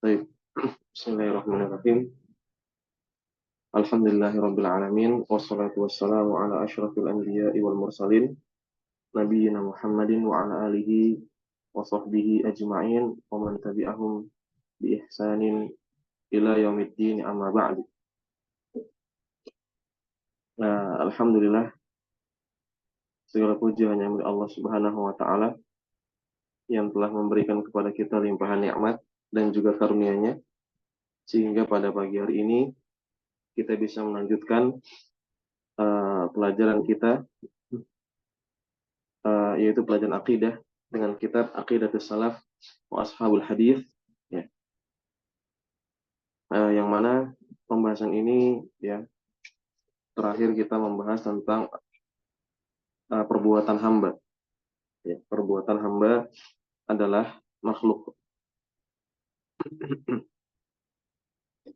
Baik. Bismillahirrahmanirrahim. Alhamdulillahirabbil alamin wassalatu wassalamu ala asyrafil anbiya'i wal mursalin nabiyyina Muhammadin wa ala alihi wa sahbihi ajma'in wa man tabi'ahum bi ihsanin ila yaumiddin amma ba'du. Alhamdulillah, segala puji hanya milik Allah Subhanahu wa taala yang telah memberikan kepada kita limpahan nikmat dan juga karunia-Nya sehingga pada pagi hari ini kita bisa melanjutkan pelajaran kita, yaitu pelajaran akidah dengan kitab Aqidatus Salaf wa Ashabul Hadis, ya. Yang mana pembahasan ini, ya, terakhir kita membahas tentang perbuatan hamba. Ya, perbuatan hamba adalah makhluk.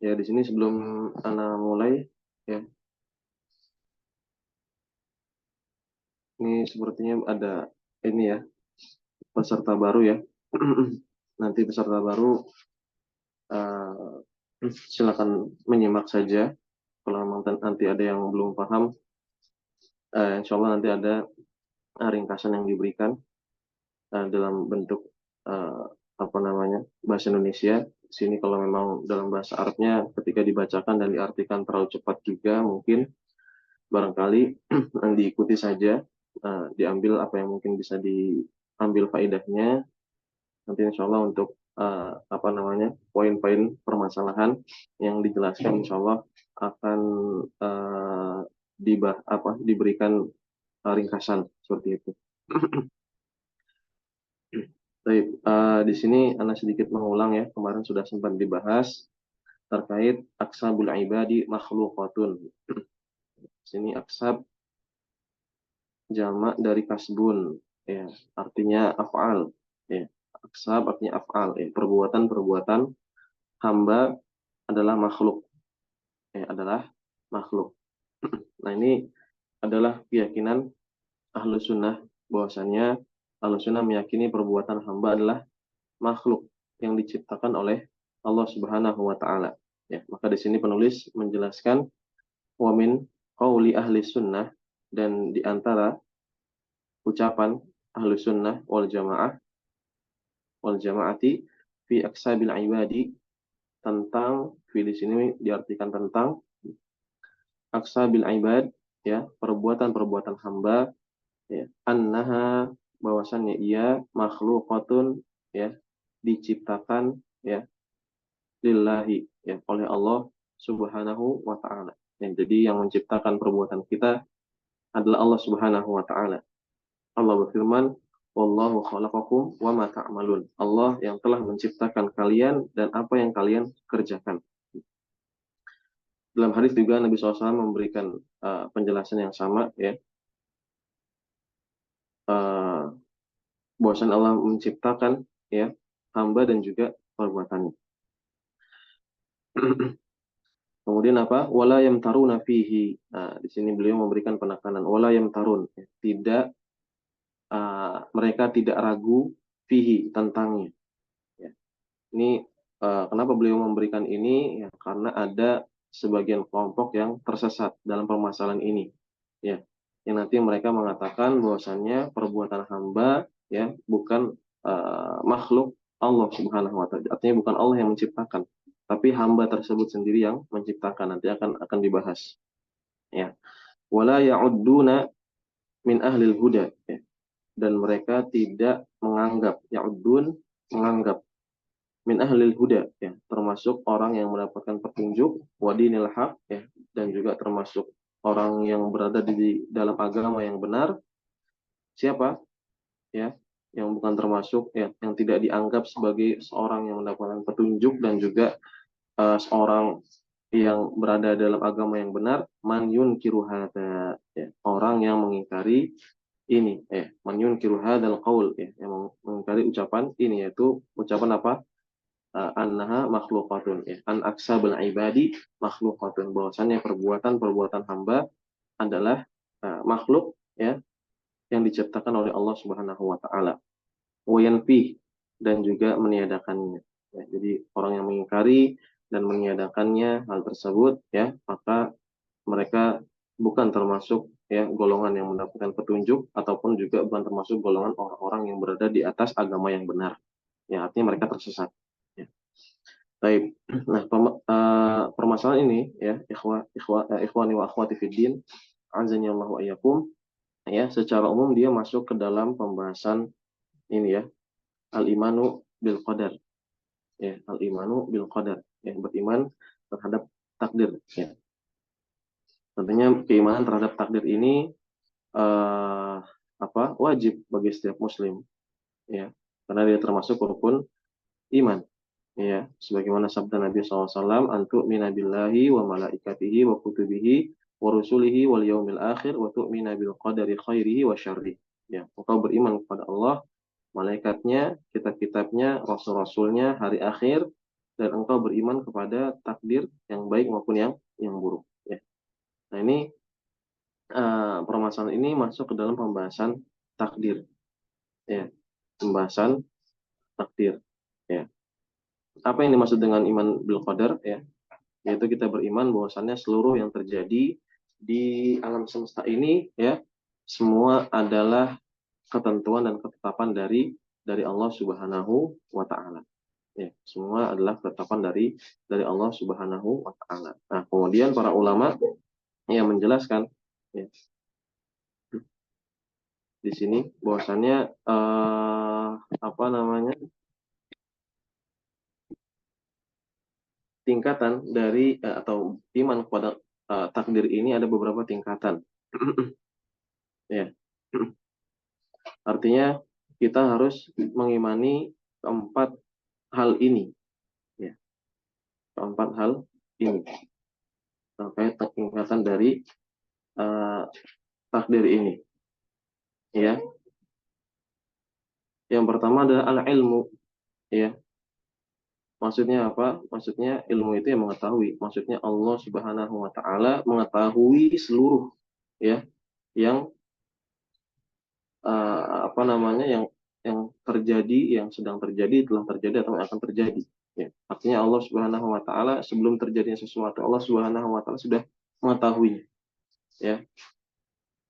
Ya, di sini sebelum ana mulai, ya, ini sepertinya ada ini, ya, peserta baru, ya. Nanti peserta baru silakan menyimak saja. Kalau memang nanti ada yang belum paham, insya Allah nanti ada ringkasan yang diberikan dalam bentuk bahasa Indonesia. Sini kalau memang dalam bahasa Arabnya ketika dibacakan dan diartikan terlalu cepat juga mungkin barangkali diikuti saja, diambil apa yang mungkin bisa diambil faedahnya. Nanti insya Allah untuk poin-poin permasalahan yang dijelaskan insya Allah akan diberikan ringkasan seperti itu. Baik, di sini Anda sedikit mengulang, ya, kemarin sudah sempat dibahas terkait aksabul ibadi makhlukatun. Di sini aksab jamak dari kasbun, ya, artinya af'al, ya. Aksab artinya af'al, ya, perbuatan-perbuatan hamba adalah makhluk, ya, adalah makhluk. Nah, ini adalah keyakinan ahlu sunnah, bahwasannya ahlu sunnah meyakini perbuatan hamba adalah makhluk yang diciptakan oleh Allah Subhanahu wa taala. Ya, maka di sini penulis menjelaskan wa min qauli ahli sunnah, dan di antara ucapan ahli sunnah wal jamaati fi aksabil ibadi, tentang fi di sini diartikan tentang aksabil ibad, ya, perbuatan-perbuatan hamba, ya, annaha, bahwasannya ia makhlukatun, ya, diciptakan, ya, lillahi, ya, oleh Allah Subhanahu wa taala. Jadi yang menciptakan perbuatan kita adalah Allah Subhanahu wa taala. Allah berfirman, "Wallahu khalaqakum wa ma ta'malun." Allah yang telah menciptakan kalian dan apa yang kalian kerjakan. Dalam hadis juga Nabi SAW memberikan penjelasan yang sama, ya. Bahwasan Allah menciptakan, ya, hamba dan juga perbuatannya. Kemudian apa? Wala yamtaruna fihi. Nah, di sini beliau memberikan penekanan wala yamtarun, ya. Tidak, mereka tidak ragu fihi, tentangnya. Ya. Ini kenapa beliau memberikan ini? Ya, karena ada sebagian kelompok yang tersesat dalam permasalahan ini. Ya, yang nanti mereka mengatakan bahwasannya perbuatan hamba, ya, bukan makhluk Allah Subhanahu wa taala. Artinya bukan Allah yang menciptakan, tapi hamba tersebut sendiri yang menciptakan. Nanti akan dibahas. Ya. Wala ya'udduna min ahlil huda, ya. Dan mereka tidak menganggap, ya'uddun, menganggap, min ahlil huda, ya, termasuk orang yang mendapatkan petunjuk, wadinil haq, ya, dan juga termasuk orang yang berada di dalam agama yang benar. Siapa? Ya, yang bukan termasuk, ya, yang tidak dianggap sebagai seorang yang mendapatkan petunjuk dan juga seorang yang berada dalam agama yang benar, man yunkiru hada, ya, orang yang mengingkari ini, man yunkiru hadal qaul, ya, yang mengingkari ucapan ini, yaitu ucapan apa? Annaha makhlukatun, ya, an aksabul ibadi makhlukatun, bahwasannya perbuatan-perbuatan hamba adalah makhluk, ya, yang diciptakan oleh Allah Subhanahu wa taala. Wa yanfi, dan juga meniadakannya. Ya, jadi orang yang mengingkari dan meniadakannya hal tersebut, ya, maka mereka bukan termasuk ya golongan yang mendapatkan petunjuk ataupun juga bukan termasuk golongan orang-orang yang berada di atas agama yang benar. Ya, artinya mereka tersesat. Ya. Baik. Nah, permasalahan ini ya, ikhwani wa akhwati fiddin, azani Allah wa iyyakum, ya, secara umum dia masuk ke dalam pembahasan ini ya, al-imanu bil qadar. Ya, al-imanu bil qadar. Ya, beriman terhadap takdir, ya. Tentunya keimanan terhadap takdir ini wajib bagi setiap muslim, ya, karena dia termasuk rukun iman, ya, sebagaimana sabda Nabi SAW, antu minabillahi wa malaikatihi wa kutubihi wa rusulihi wal yaumil akhir wa tu'mina bil qadari khairihi wa syarrihi. Ya, engkau beriman kepada Allah, malaikatnya, kitab-kitabnya, rasul-rasulnya, hari akhir, dan engkau beriman kepada takdir yang baik maupun yang buruk. Ya. Nah, ini permasalahan ini masuk ke dalam pembahasan takdir, ya, pembahasan takdir, ya. Apa yang dimaksud dengan iman bil qadar, ya, yaitu kita beriman bahwasannya seluruh yang terjadi di alam semesta ini, ya, semua adalah ketentuan dan ketetapan dari Allah Subhanahu wa taala. Ya, semua adalah ketetapan dari Allah Subhanahu wa taala. Nah, kemudian para ulama yang menjelaskan, ya, di sini bahwasannya apa namanya, tingkatan dari atau iman kepada takdir ini ada beberapa tingkatan. Ya. Artinya kita harus mengimani keempat hal ini, ya, keempat hal ini terkait tingkatan dari uh, takdir ini, ya. Yang pertama adalah al-ilmu, ya. Maksudnya apa? Maksudnya ilmu itu yang mengetahui. Maksudnya Allah Subhanahu wa taala mengetahui seluruh, ya, yang apa namanya, yang terjadi, yang sedang terjadi, telah terjadi atau yang akan terjadi. Ya. Artinya Allah Subhanahu Wa Taala sebelum terjadinya sesuatu, Allah Subhanahu Wa Taala sudah mengetahuinya, ya,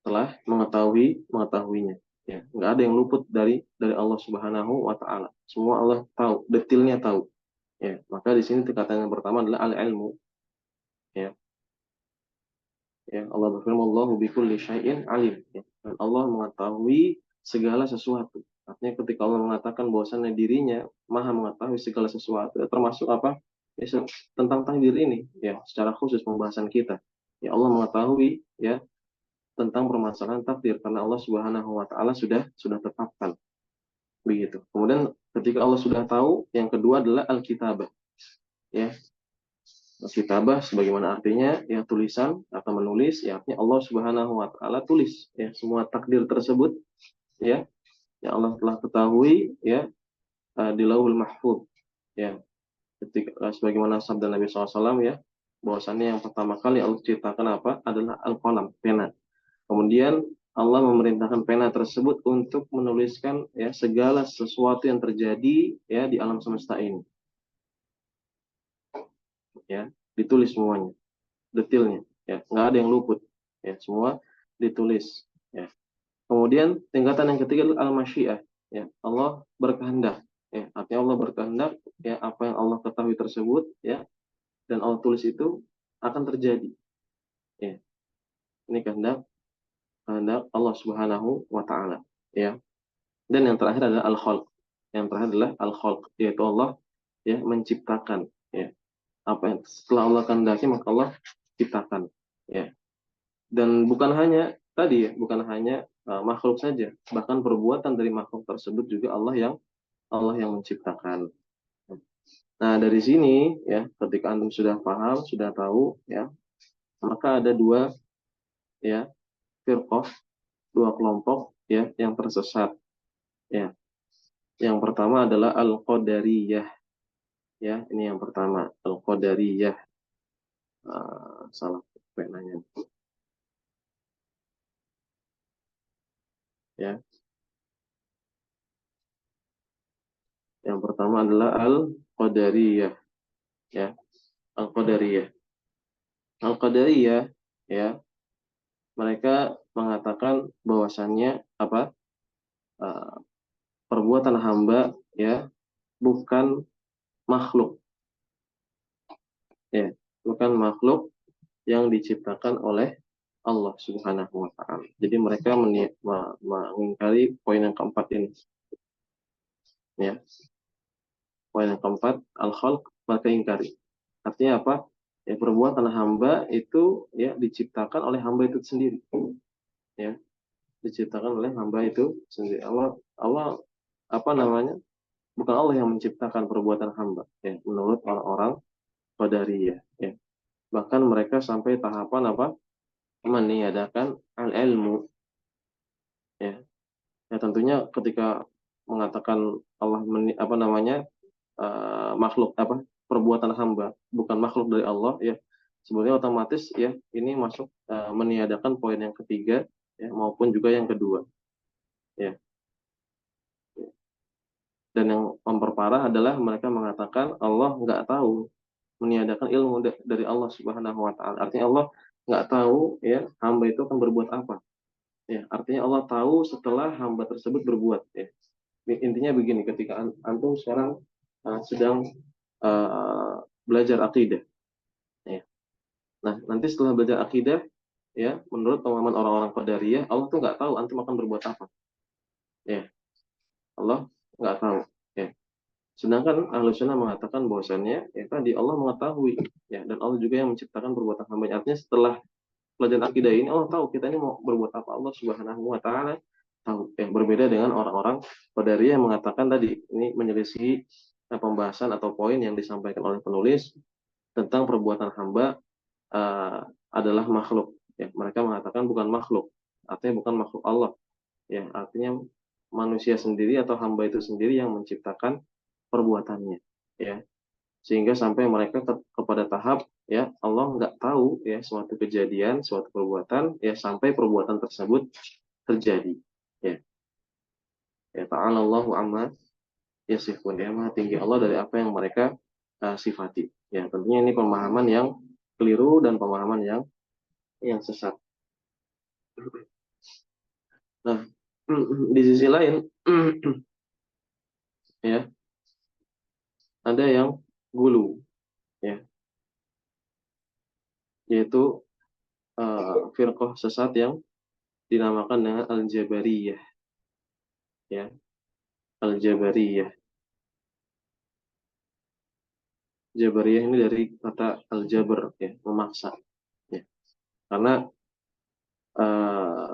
telah mengetahuinya. Ya, nggak ada yang luput dari Allah Subhanahu Wa Taala. Semua Allah tahu, detailnya tahu. Ya, maka di sini tingkatan yang pertama adalah al-ilmu. Ya, ya, Allah berfirman, Allahu bikulli syai'in alim. Ya. Dan Allah mengetahui segala sesuatu. Artinya ketika Allah mengatakan bahwasannya dirinya maha mengetahui segala sesuatu, ya, termasuk apa? Ya, tentang takdir ini, ya, secara khusus pembahasan kita. Ya, Allah mengetahui, ya, tentang permasalahan takdir karena Allah Subhanahu wa taala sudah tetapkan. Begitu. Kemudian ketika Allah sudah tahu, yang kedua adalah al-kitabah. Ya, kitabah sebagaimana artinya ya tulisan atau menulis, ya, artinya Allah Subhanahu wa taala tulis ya semua takdir tersebut, ya, yang Allah telah ketahui, ya, di Lauhul Mahfuz, ya, ketika sebagaimana sabda Nabi SAW, ya, bahwasannya yang pertama kali Allah ciptakan apa adalah al-qalam, pena. Kemudian Allah memerintahkan pena tersebut untuk menuliskan ya segala sesuatu yang terjadi ya di alam semesta ini, ya, ditulis semuanya, detailnya, ya, nggak ada yang luput, ya, semua ditulis, ya. Kemudian tingkatan yang ketiga adalah al-masyiah, ya, Allah berkehendak, ya, artinya Allah berkehendak, ya, apa yang Allah ketahui tersebut, ya, dan Allah tulis itu akan terjadi, ya, ini kehendak kehendak Allah Subhanahu wa taala, ya. Dan yang terakhir adalah al-khalq, yang terakhir adalah al-khalq, yaitu Allah, ya, menciptakan, ya, apa yang setelah Allah kehendaki maka Allah ciptakan, ya. Dan bukan hanya tadi, ya, bukan hanya makhluk saja, bahkan perbuatan dari makhluk tersebut juga Allah yang menciptakan. Nah, dari sini, ya, ketika antum sudah paham, sudah tahu, ya, maka ada dua, ya, firqah, dua kelompok, ya, yang tersesat, ya. Yang pertama adalah al-qadariyah, ya, ini yang pertama, al-qadariyah. Salah penanya, ya. Yang pertama adalah Qadariyah, ya. Al-Qadariyah. Al-Qadariyah, ya, mereka mengatakan bahwasannya apa? eh, Perbuatan hamba, ya, bukan makhluk, ya, bukan makhluk yang diciptakan oleh Allah Subhanahu wa taala. Jadi mereka mengingkari poin yang keempat ini, ya. Poin yang keempat, al-khalq, mereka ingkari. Artinya apa? Ya, perbuatan hamba itu, ya, diciptakan oleh hamba itu sendiri, ya. Diciptakan oleh hamba itu sendiri. Allah Allah apa namanya? Bukan Allah yang menciptakan perbuatan hamba, ya, menurut orang-orang Qadariyah, ya. Bahkan mereka sampai tahapan apa? Meniadakan al-ilmu, ya. Ya tentunya ketika mengatakan Allah apa namanya, makhluk apa, perbuatan hamba bukan makhluk dari Allah, ya, sebenarnya otomatis, ya, ini masuk meniadakan poin yang ketiga, ya, maupun juga yang kedua, ya. Dan yang memperparah adalah mereka mengatakan Allah nggak tahu, meniadakan ilmu dari Allah Subhanahu wa taala. Artinya Allah nggak tahu, ya, hamba itu akan berbuat apa. Ya, artinya Allah tahu setelah hamba tersebut berbuat, ya. Intinya begini, ketika antum sekarang sedang belajar akidah, ya. Nah, nanti setelah belajar akidah, ya, menurut pemahaman orang-orang Qadariyah, Allah tuh nggak tahu antum akan berbuat apa, ya. Allah nggak tahu, ya. Sedangkan Ahlus Sunnah mengatakan bahwasannya, ya, tadi Allah mengetahui, ya, dan Allah juga yang menciptakan perbuatan hamba. Artinya setelah pelajaran akidah ini Allah tahu kita ini mau berbuat apa, Allah Subhanahu wa taala tahu. Yang berbeda dengan orang-orang Qadariyah yang mengatakan tadi ini menyelisihi pembahasan atau poin yang disampaikan oleh penulis tentang perbuatan hamba uh, adalah makhluk. Ya, mereka mengatakan bukan makhluk, artinya bukan makhluk Allah. Ya, artinya manusia sendiri atau hamba itu sendiri yang menciptakan perbuatannya. Ya, sehingga sampai mereka kepada tahap, ya, Allah nggak tahu, ya, suatu kejadian, suatu perbuatan, ya, sampai perbuatan tersebut terjadi, ya. Ya, ta'ala Allahu amma yasifun, ya, maha tinggi Allah dari apa yang mereka sifati, ya. Tentunya ini pemahaman yang keliru dan pemahaman yang sesat. Nah, di sisi lain, ya, ada yang gulu, ya, yaitu firqah sesat yang dinamakan dengan Al-Jabariyah, ya. Al-Jabariyah. Jabariyah ini dari kata al-jabr, ya, memaksa, ya. Karena eh,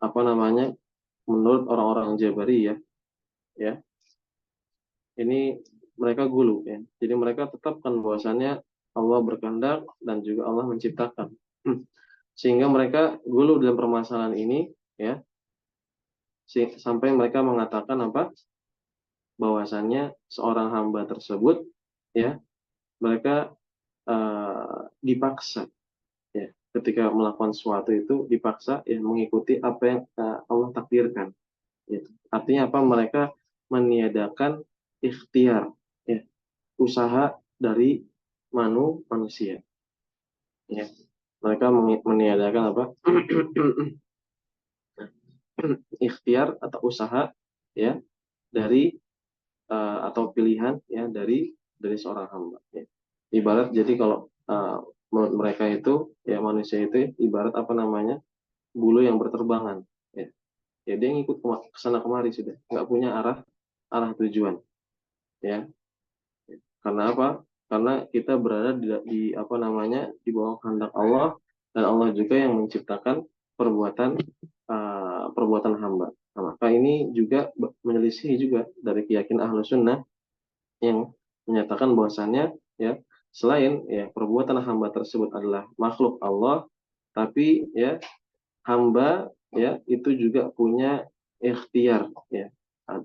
apa namanya, menurut orang-orang Jabariyah, ya, ini mereka gulu, ya. Jadi mereka tetapkan bahwasannya Allah berkehendak dan juga Allah menciptakan. Sehingga mereka gulu dalam permasalahan ini, ya, sampai mereka mengatakan apa? Bahwasannya seorang hamba tersebut, ya, mereka dipaksa, ya, ketika melakukan sesuatu itu dipaksa, ya, mengikuti apa yang Allah takdirkan, gitu. Artinya apa? Mereka meniadakan ikhtiar, ya, usaha dari manusia, ya. Mereka meniadakan apa? Ikhtiar atau usaha, ya, dari atau pilihan, ya, dari seorang hamba, ya. Ibarat jadi kalau menurut mereka itu, ya, manusia itu ibarat apa namanya, bulu yang berterbangan, ya. Ya dia ngikut ke sana kemari sudah, nggak punya arah arah tujuan, ya. Karena apa? Karena kita berada di apa namanya, di bawah kehendak Allah, dan Allah juga yang menciptakan perbuatan perbuatan hamba. Nah, maka ini juga menyelisih juga dari keyakinan Ahlus Sunnah yang menyatakan bahwasannya, ya, selain, ya, perbuatan hamba tersebut adalah makhluk Allah, tapi, ya, hamba, ya, itu juga punya ikhtiar, ya,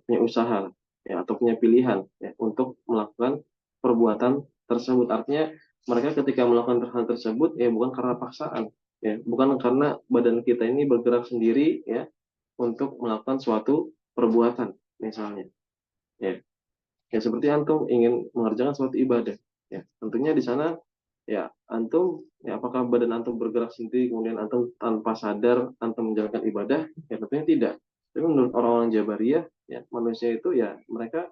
punya usaha, ya, atau punya pilihan, ya, untuk melakukan perbuatan tersebut. Artinya mereka ketika melakukan hal tersebut, ya, bukan karena paksaan, ya, bukan karena badan kita ini bergerak sendiri, ya, untuk melakukan suatu perbuatan misalnya, ya. Ya seperti antum ingin mengerjakan suatu ibadah, ya tentunya di sana ya antum ya apakah badan antum bergerak sendiri kemudian antum tanpa sadar antum menjalankan ibadah? Ya tentunya tidak. Tapi menurut orang-orang Jabariyah, ya manusia itu ya mereka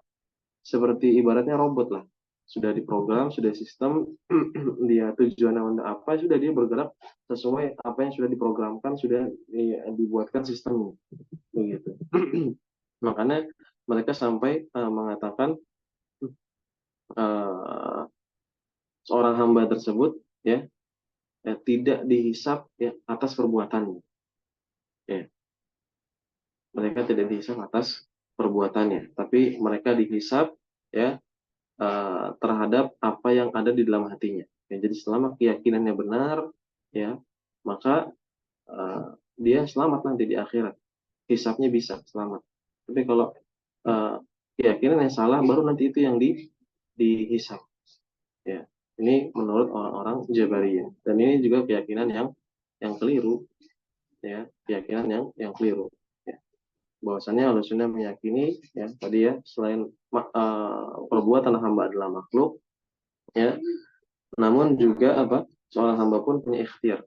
seperti ibaratnya robot lah, sudah diprogram, sudah sistem, dia tujuannya untuk apa, sudah dia bergerak sesuai apa yang sudah diprogramkan, sudah dibuatkan sistemnya begitu. Makanya mereka sampai mengatakan uh, seorang hamba tersebut ya, ya tidak dihisap ya atas perbuatannya, ya mereka tidak dihisap atas perbuatannya, tapi mereka dihisap ya terhadap apa yang ada di dalam hatinya. Ya, jadi selama keyakinannya benar, ya maka dia selamat nanti di akhirat. Hisapnya bisa selamat. Tapi kalau uh, keyakinan yang salah, baru nanti itu yang dihisap. Ya, ini menurut orang-orang Jabariyah. Dan ini juga keyakinan yang keliru, ya keyakinan yang keliru. Ya. Bahwasannya Ahlussunnah meyakini ya tadi ya selain perbuatan hamba adalah makhluk, ya namun juga apa seorang hamba pun punya ikhtiar,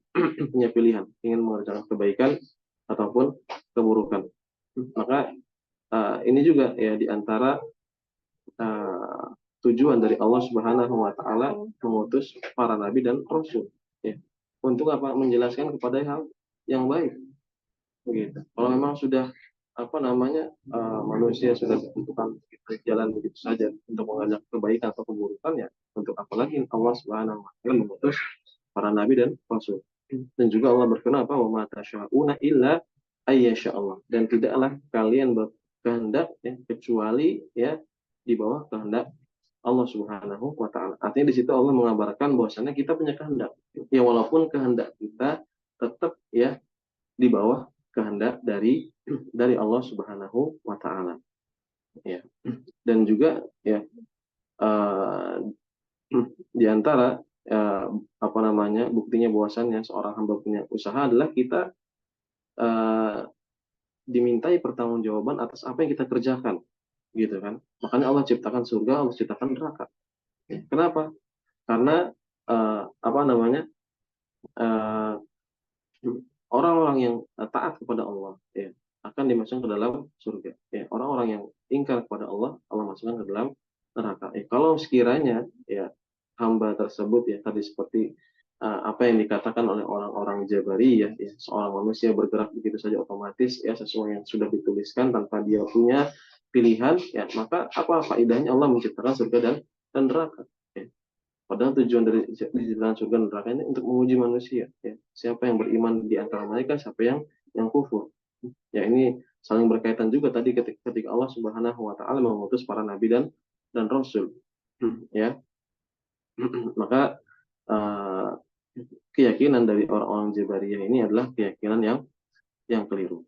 punya pilihan, ingin mengerjakan kebaikan ataupun keburukan. Maka ini juga ya diantara uh, tujuan dari Allah Subhanahu Wa Taala mengutus para nabi dan rasul. Ya. Untuk apa? Menjelaskan kepada hal yang baik. Begitu. Kalau memang sudah apa namanya manusia sudah ditentukan jalan begitu saja untuk mengajak kebaikan atau keburukan ya untuk apalagi Allah Subhanahu wa taala mengutus para nabi dan rasul. Dan juga Allah berfirman apa wa ma tasyauna illa ayyasha Allah, dan tidaklah kalian berkehendak ya, kecuali ya di bawah kehendak Allah Subhanahu wa taala. Artinya di situ Allah mengabarkan bahwasanya kita punya kehendak. Ya walaupun kehendak kita tetap ya di bawah kehendak dari Allah Subhanahu wa taala, ya. Dan juga ya uh, di antara apa namanya buktinya bahwasannya seorang hamba punya usaha adalah kita uh, dimintai pertanggungjawaban atas apa yang kita kerjakan, gitu kan. Makanya Allah ciptakan surga, Allah ciptakan neraka. Ya. Kenapa? Karena apa namanya uh, orang-orang yang taat kepada Allah ya akan dimasukkan ke dalam surga. Ya, orang-orang yang ingkar kepada Allah, Allah masukkan ke dalam neraka. Kalau sekiranya ya hamba tersebut ya tadi seperti apa yang dikatakan oleh orang-orang Jabariyah ya, seorang manusia bergerak begitu saja otomatis ya sesuai yang sudah dituliskan tanpa dia punya pilihan ya maka apa faedahnya Allah menciptakan surga dan neraka. Ya. Padahal tujuan dari di dalam surga neraka ini untuk menguji manusia. Ya. Siapa yang beriman di antara mereka, siapa yang kufur. Ya ini saling berkaitan juga tadi ketika Allah Subhanahu Wa Taala mengutus para nabi dan rasul. Ya, maka uh, keyakinan dari orang-orang Jabariyah ini adalah keyakinan yang keliru.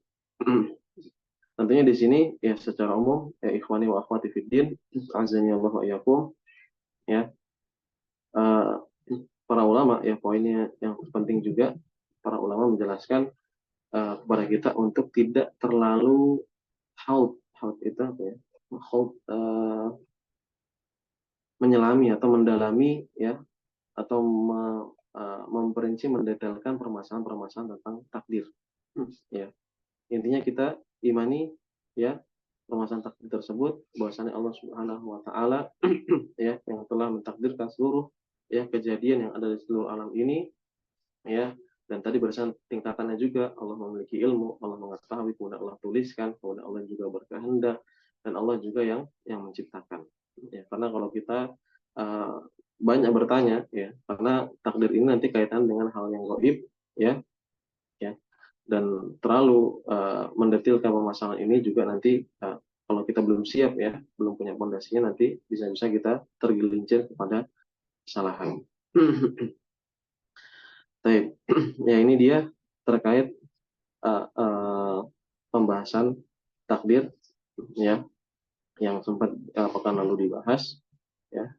Tentunya di sini ya secara umum ya ikhwani wa akhwati fiddin, azani Allah wa iyyakum, ya uh, para ulama ya poinnya yang penting juga para ulama menjelaskan kepada kita untuk tidak terlalu haud itu apa ya haud menyelami atau mendalami ya atau memperinci mendetailkan permasalahan-permasalahan tentang takdir. Ya intinya kita imani ya permasalahan takdir tersebut bahwasanya Allah Subhanahu Wa Taala ya yang telah mentakdirkan seluruh ya kejadian yang ada di seluruh alam ini, ya dan tadi berdasarkan tingkatannya juga Allah memiliki ilmu, Allah mengetahui, kemudian Allah tuliskan, kemudian Allah juga berkehendak dan Allah juga yang menciptakan ya karena kalau kita uh, banyak bertanya ya karena takdir ini nanti kaitan dengan hal yang gaib ya ya dan terlalu mendetilkan permasalahan ini juga nanti kalau kita belum siap ya belum punya fondasinya nanti bisa-bisa kita tergelincir kepada kesalahan. Baik, ya ini dia terkait uh, uh, pembahasan takdir ya yang sempat pekan lalu dibahas ya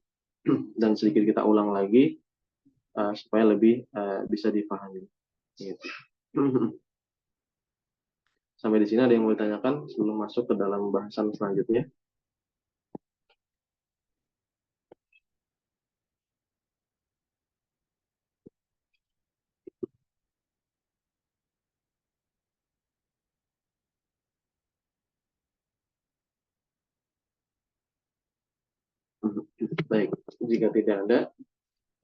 dan sedikit kita ulang lagi supaya lebih bisa dipahami. Gitu. Sampai di sini ada yang mau ditanyakan sebelum masuk ke dalam bahasan selanjutnya? Baik, jika tidak ada,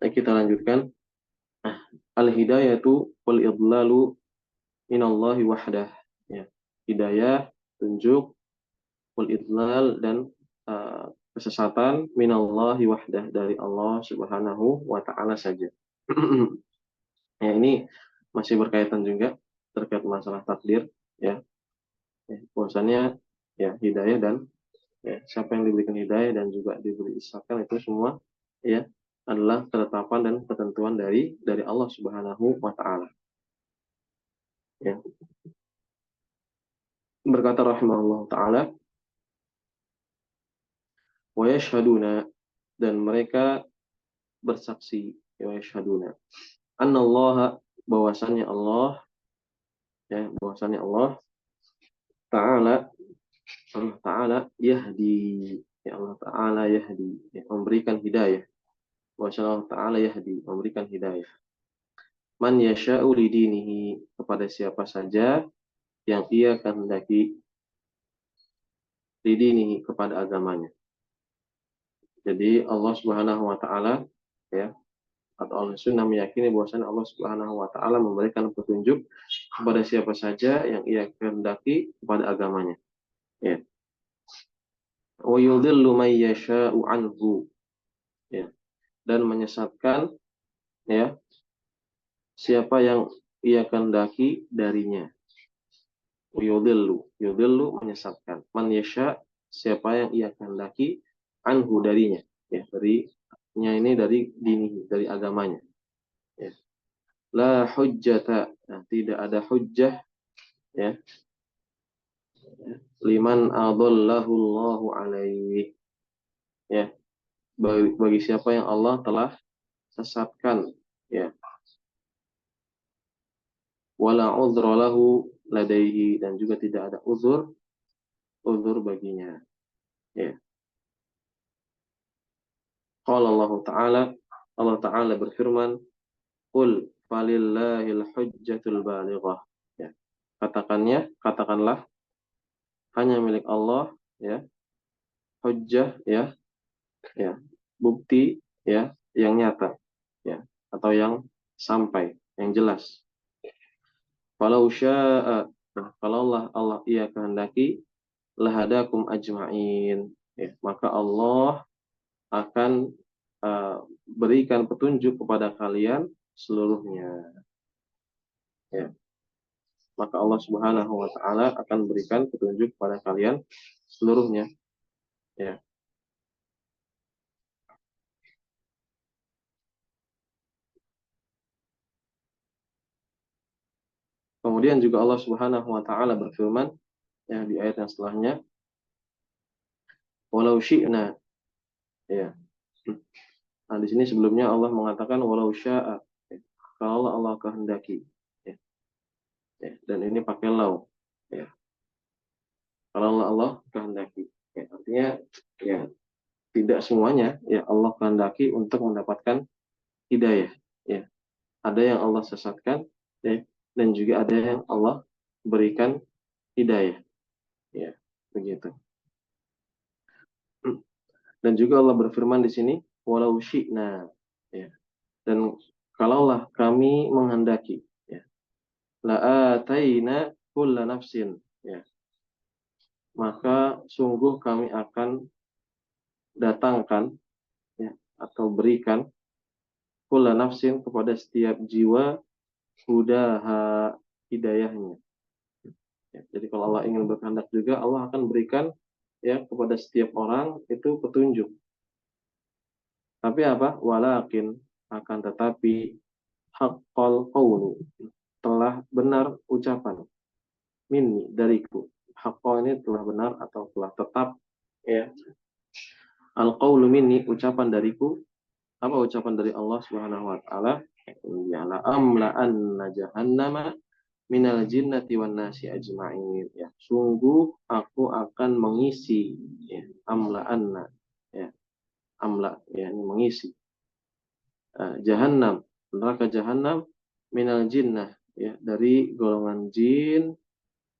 kita lanjutkan. Al-hidayatu wal idlalu minallahi wahdah. Ya. Hidayah, tunjuk, wal idlal dan kesesatan minallahi wahdah dari Allah Subhanahu wa taala saja. Ya, ini masih berkaitan juga terkait masalah takdir, ya. Ya, bahwasannya ya hidayah dan ya, siapa yang diberikan hidayah dan juga diberi isakan itu semua ya adalah ketetapan dan ketentuan dari Allah Subhanahu wa taala. Ya. Berkata rahimahullah taala, wa yashhaduna, dan mereka bersaksi, wa yashhaduna annallaha, bahwasannya Allah, ya bahwasannya Allah taala, Allah taala yahdi, ya Allah taala yahdi, ya, memberikan hidayah. Bahwasanya Allah taala yahdi, memberikan hidayah. Man yasha'u lidinihi, kepada siapa saja yang ia kehendaki, lidinihi, kepada agamanya. Jadi Allah Subhanahu wa taala, ya, atau Ahlussunnah meyakini bahwasanya Allah Subhanahu wa taala memberikan petunjuk kepada siapa saja yang ia kehendaki kepada agamanya. Ya. Wa yudhillu may yasha'u anhu. Ya. Dan menyesatkan ya siapa yang ia kehendaki darinya. Yudhillu menyesatkan. Man yasha, siapa yang ia kehendaki, anhu darinya. Ya, ini dari dini, dari agamanya. Ya. La hujjata, nah, tidak ada hujjah ya liman adallahu Allahu alaihi, ya bagi siapa yang Allah telah sesatkan, ya wala udhra lahu ladaihi, dan juga tidak ada uzur baginya, ya. Qala Allah Ta'ala berfirman, qul falillahil hujjatul balighah, ya. Katakanlah hanya milik Allah, ya, hujjah, ya, bukti, ya, yang nyata, ya, atau yang sampai, yang jelas. Falau syaa, nah, kalau Allah ia kehendaki, lahadakum ajma'in, ya, maka Allah akan berikan petunjuk kepada kalian seluruhnya, ya. Maka Allah Subhanahu wa taala akan berikan petunjuk kepada kalian seluruhnya, ya. Kemudian juga Allah Subhanahu wa taala berfirman, ya, di ayat yang setelahnya, walau syi'na, ya. Nah, di sini sebelumnya Allah mengatakan walau sya'a, ya, kalau Allah kehendaki, ya. Ya, dan ini pakai lau, ya, kalau Allah kehendaki, ya, artinya ya tidak semuanya ya Allah kehendaki untuk mendapatkan hidayah, ya. Ada yang Allah sesatkan, ya, dan juga ada yang Allah berikan hidayah, ya, begitu. Dan juga Allah berfirman di sini, walau syi'na, ya, dan kalaulah kami menghendaki, ya, la ataina kulla nafsin, ya, maka sungguh kami akan datangkan, ya, atau berikan kulla nafsin, kepada setiap jiwa, hudaha, hidayahnya. Ya, jadi kalau Allah ingin berkehendak juga, Allah akan berikan ya kepada setiap orang itu petunjuk. Tapi apa? Walakin, akan tetapi, haqqal qawlu, telah benar ucapan, minni, dariku. Haqqal ini telah benar atau telah tetap, ya. Al qawlu minni, ucapan dariku. Apa ucapan dari Allah Subhanahu wa taala? Ya la amla anna jahannama minal jinnati wan nasi ajma'in, ya. Sungguh aku akan mengisi, ya, amla anna, ya, amla, ya, ini mengisi, jahannam, neraka jahannam, minal jinnah, ya, dari golongan jin,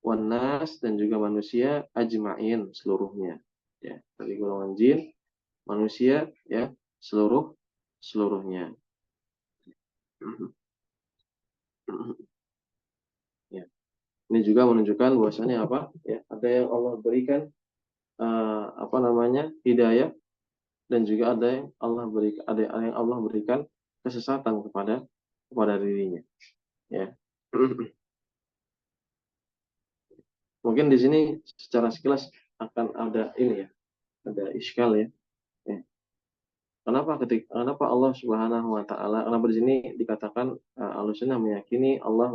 wan nas, dan juga manusia, ajma'in, seluruhnya, ya, dari golongan jin manusia ya seluruhnya. Ya. Ini juga menunjukkan bahwasanya apa? Ya, ada yang Allah berikan apa namanya? Hidayah, dan juga ada yang Allah berikan, yang Allah berikan kesesatan kepada dirinya, ya. Mungkin di sini secara sekilas akan ada ini ya, ada iskal ya. Ya. Kenapa Allah Subhanahu wa taala, kenapa di sini dikatakan Ahlussunnah meyakini Allah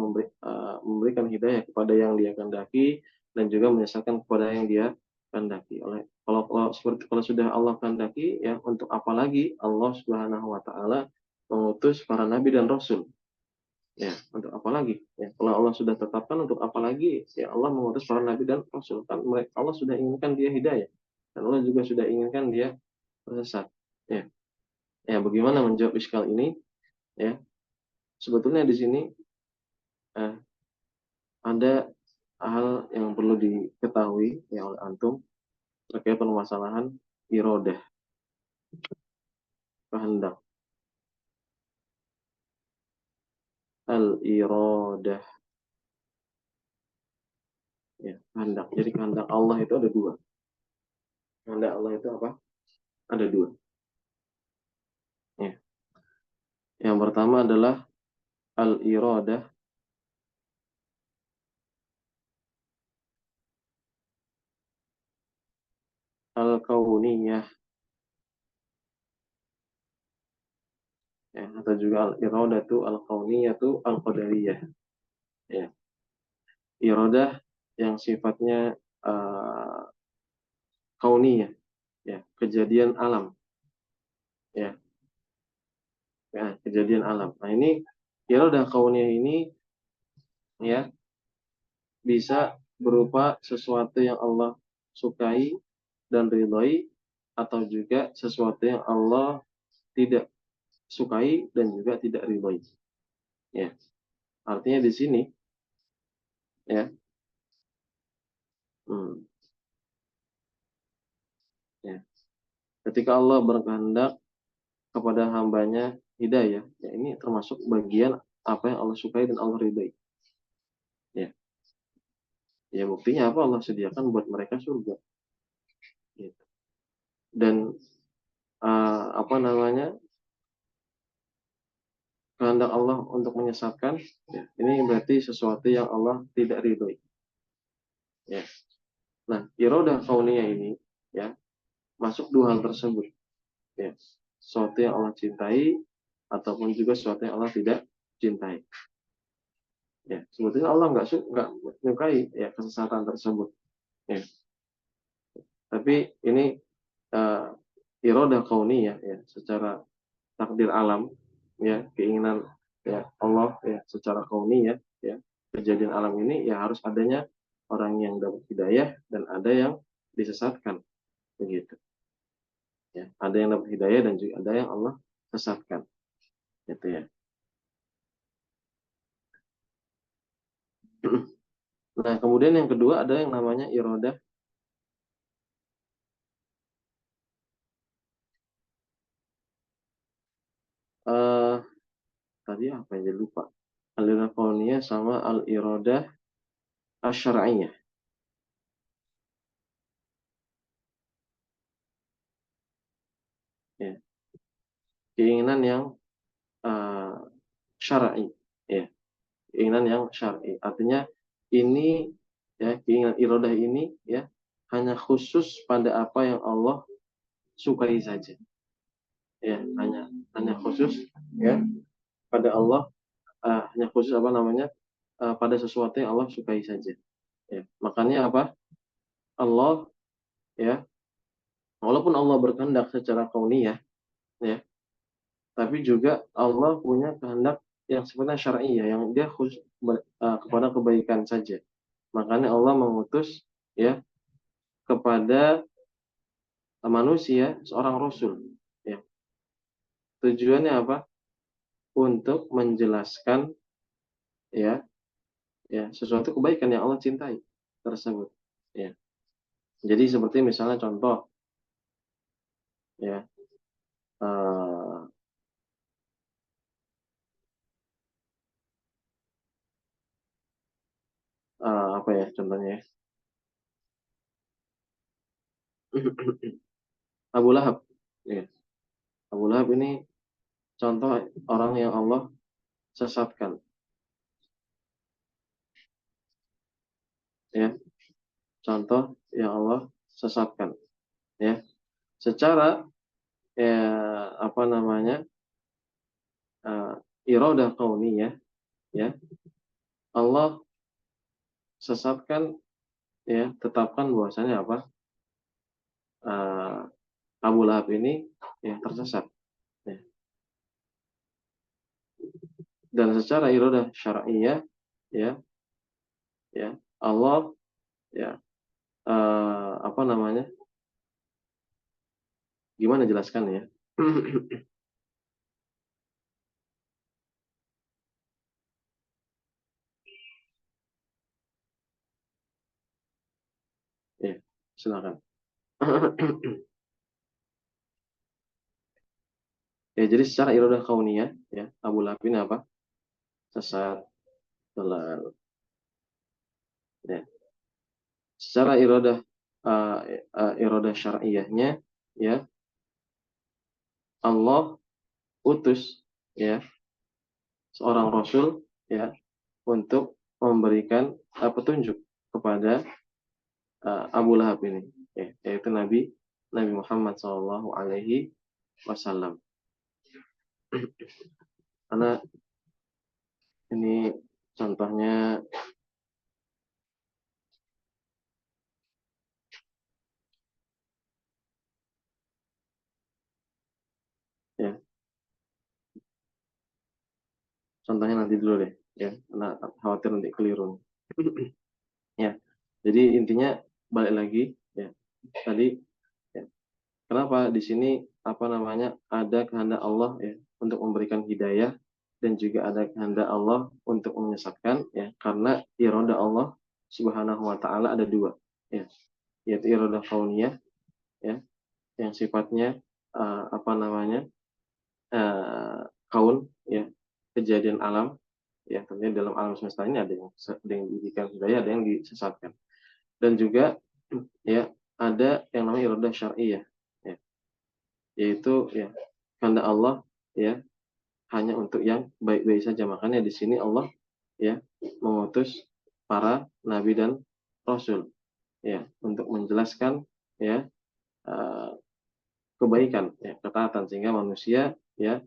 memberikan hidayah kepada yang Dia kehendaki dan juga menyesatkan kepada yang Dia kehendaki. Kalau sudah Allah kehendaki ya, untuk apa lagi Allah Subhanahu wa taala mengutus para nabi dan rasul? Ya, untuk apa lagi? Ya, kalau Allah sudah tetapkan, untuk apa lagi ya Allah mengutus para nabi dan rasul? Kan Allah sudah inginkan dia hidayah, dan Allah juga sudah inginkan dia tersesat. Ya. Ya, bagaimana menjawab iskal ini? Ya, sebetulnya di sini eh, ada hal yang perlu diketahui ya oleh antum terkait permasalahan irodah, kehendak. Al-irodah, ya, kehendak. Jadi kehendak Allah itu ada dua. Kehendak Allah itu apa? Ada dua. Ya. Yang pertama adalah al-irodah al-kauniyah, ya, atau juga al-iradatu al-kauniyatu al-qadariyah. Ya. Iradah yang sifatnya uh, kauniyah, ya, kejadian alam, ya, ya, kejadian alam. Nah, ini iradah kauniyah ini ya bisa berupa sesuatu yang Allah sukai dan ridhoi, atau juga sesuatu yang Allah tidak sukai dan juga tidak ridhoi. Ya, artinya di sini ya, hmm, ya, ketika Allah berkehendak kepada hambanya hidayah, ya, ini termasuk bagian apa yang Allah sukai dan Allah ridhoi. Ya, ya, buktinya apa? Allah sediakan buat mereka surga. Gitu. Dan apa namanya, kehendak Allah untuk menyesatkan, ya, ini berarti sesuatu yang Allah tidak ridhoi. Ya. Nah, iradah kauniyah ini ya masuk dua hal tersebut. Ya. Sesuatu yang Allah cintai ataupun juga sesuatu yang Allah tidak cintai. Ya, sebetulnya Allah nggak menyukai ya kesesatan tersebut. Ya. Tapi ini uh, iradah kauniyah ya, secara takdir alam, ya, keinginan ya Allah ya secara kauniyah, ya, kejadian alam ini ya harus adanya orang yang dapat hidayah dan ada yang disesatkan, begitu. Ya, ada yang dapat hidayah dan juga ada yang Allah sesatkan, gitu ya. Nah, kemudian yang kedua ada yang namanya iradah eh tadi apa yang jadi lupa. Al-iradah kauniyah sama al-iradah asyariyah. Ya, keinginan yang eh, syar'i, ya, keinginan yang syar'i. Artinya ini ya, keinginan iradah ini ya hanya khusus pada apa yang Allah sukai saja. Ya, hanya khusus ya pada Allah, hanya khusus apa namanya, pada sesuatu yang Allah sukai saja. Ya, makanya apa? Allah ya, walaupun Allah berkehendak secara kauniyah ya, tapi juga Allah punya kehendak yang sifatnya syar'i ya, yang dia khusus kepada kebaikan saja. Makanya Allah mengutus ya kepada manusia seorang rasul. Ya. Tujuannya apa? Untuk menjelaskan ya, ya, sesuatu kebaikan yang Allah cintai tersebut. Ya. Jadi seperti misalnya contoh ya eh, apa ya contohnya ya? Abu Lahab, ya. Abu Lahab ini contoh orang yang Allah sesatkan, ya. Contoh yang Allah sesatkan, ya. Secara ya apa namanya uh, iradah kauniyah, ya. Allah sesatkan, ya, tetapkan bahwasanya apa, uh, Abu Lahab ini ya tersesat, ya. Dan secara iradah syar'iyah, ya, ya Allah, ya, apa namanya, gimana jelaskan ya. Ya, silakan. Ya, jadi secara iradah kauniyah, ya, Abu Lahab ini apa? Sesat, dalal. Ya. Secara uh, iradah syar'iyahnya, ya, Allah utus, ya, seorang rasul, ya, untuk memberikan petunjuk kepada Abu Lahab ini, ya, yaitu Nabi Nabi Muhammad Shallallahu Alaihi Wasallam. Karena ini contohnya, ya, contohnya nanti dulu deh, ya, karena khawatir nanti keliru. Ya, jadi intinya balik lagi, ya, tadi, ya, kenapa di sini apa namanya ada kehendak Allah, ya, untuk memberikan hidayah dan juga ada kehendak Allah untuk menyesatkan, ya, karena iroda Allah Subhanahu wa taala ada dua, ya, yaitu iroda kauniyah, ya, yang sifatnya apa namanya uh, kaun, ya, kejadian alam, ya, tentunya dalam alam semesta ini ada yang diberikan hidayah, ada yang disesatkan, dan juga ya ada yang namanya iroda syar'iyah, ya, yaitu ya kehendak Allah, ya, hanya untuk yang baik-baik saja. Makanya di sini Allah, ya, mengutus para nabi dan rasul, ya, untuk menjelaskan, ya, uh, kebaikan, ya, ketaatan, sehingga manusia, ya,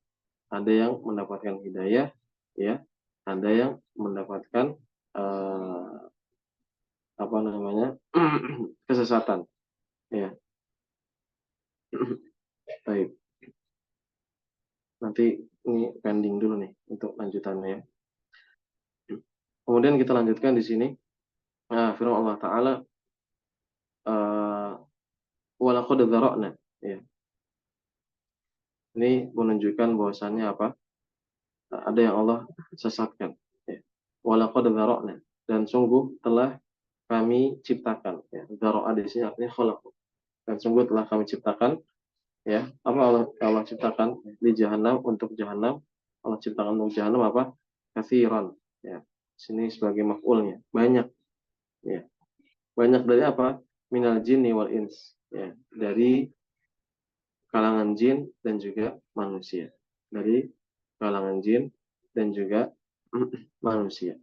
ada yang mendapatkan hidayah, ya, ada yang mendapatkan uh, apa namanya kesesatan, ya. Baik, nanti ini pending dulu nih untuk lanjutannya, ya. Kemudian kita lanjutkan di sini. Nah, firman Allah Ta'ala, walaqad dzara'na, ya. Ini menunjukkan bahwasannya apa? Ada yang Allah sesatkan, ya. Walaqad dzara'na, dan sungguh telah kami ciptakan, ya. Dzara'a di sini artinya khalaq. Dan sungguh telah kami ciptakan, ya. Apa Allah ciptakan di jahanam, untuk jahanam. Allah ciptakan untuk jahanam apa? Katsiran, ya. Sini sebagai maf'ulnya, banyak, ya. Banyak dari apa? Minal jinni wal ins, ya. Dari kalangan jin dan juga manusia. Dari kalangan jin dan juga manusia.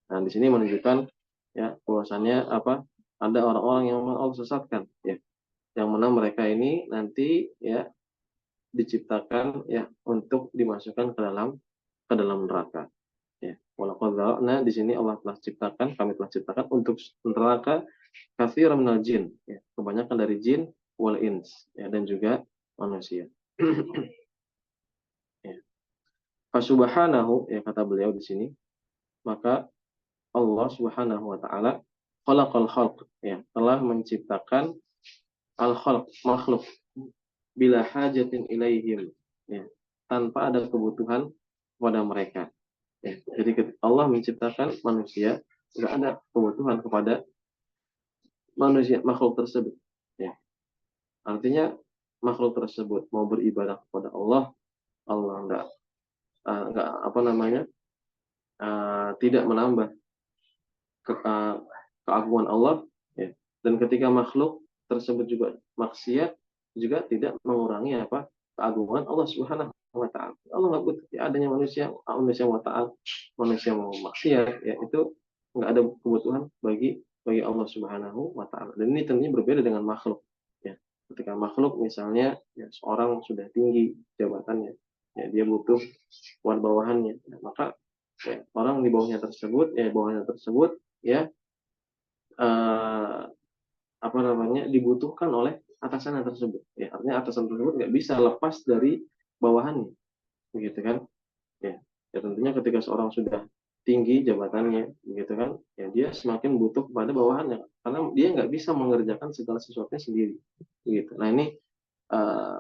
Nah, di sini menunjukkan, ya, bahwasannya apa? Ada orang-orang yang memang Allah sesatkan, ya. Yang mana mereka ini nanti, ya, diciptakan, ya, untuk dimasukkan ke dalam neraka, ya. Walaqad di sini Allah telah ciptakan, kami telah ciptakan untuk neraka katsiran minal jin, ya, kebanyakan dari jin wal ins, ya, dan juga manusia. Ya. Fasubhanahu, ya, kata beliau di sini, maka Allah Subhanahu wa taala khalaqal khalq, ya, telah menciptakan al khalq, makhluk, bila hajatin ilaihim, ya, tanpa ada kebutuhan pada mereka, ya. Jadi ketika Allah menciptakan manusia, tidak ada kebutuhan kepada manusia, makhluk tersebut, ya. Artinya makhluk tersebut mau beribadah kepada Allah, Allah enggak apa namanya, tidak menambah ke, keagungan Allah, ya. Dan ketika makhluk tersebut juga maksiat, juga tidak mengurangi apa keagungan Allah Subhanahu wa taala. Allah nggak butuh ya, adanya manusia mau taat, manusia mau maksiat, ya itu nggak ada kebutuhan bagi Allah Subhanahu wa taala. Dan ini tentunya berbeda dengan makhluk. Ya. Ketika makhluk misalnya ya, seorang sudah tinggi jabatannya, ya dia butuh bawahannya. Nah, maka ya, orang di bawahnya tersebut ya eh, apa namanya dibutuhkan oleh atasan tersebut. Ya, artinya atasan tersebut nggak bisa lepas dari bawahannya, begitu kan? Ya, ya tentunya ketika seorang sudah tinggi jabatannya, begitu kan? Ya dia semakin butuh kepada bawahannya, karena dia nggak bisa mengerjakan segala sesuatunya sendiri, begitu. Nah ini eh,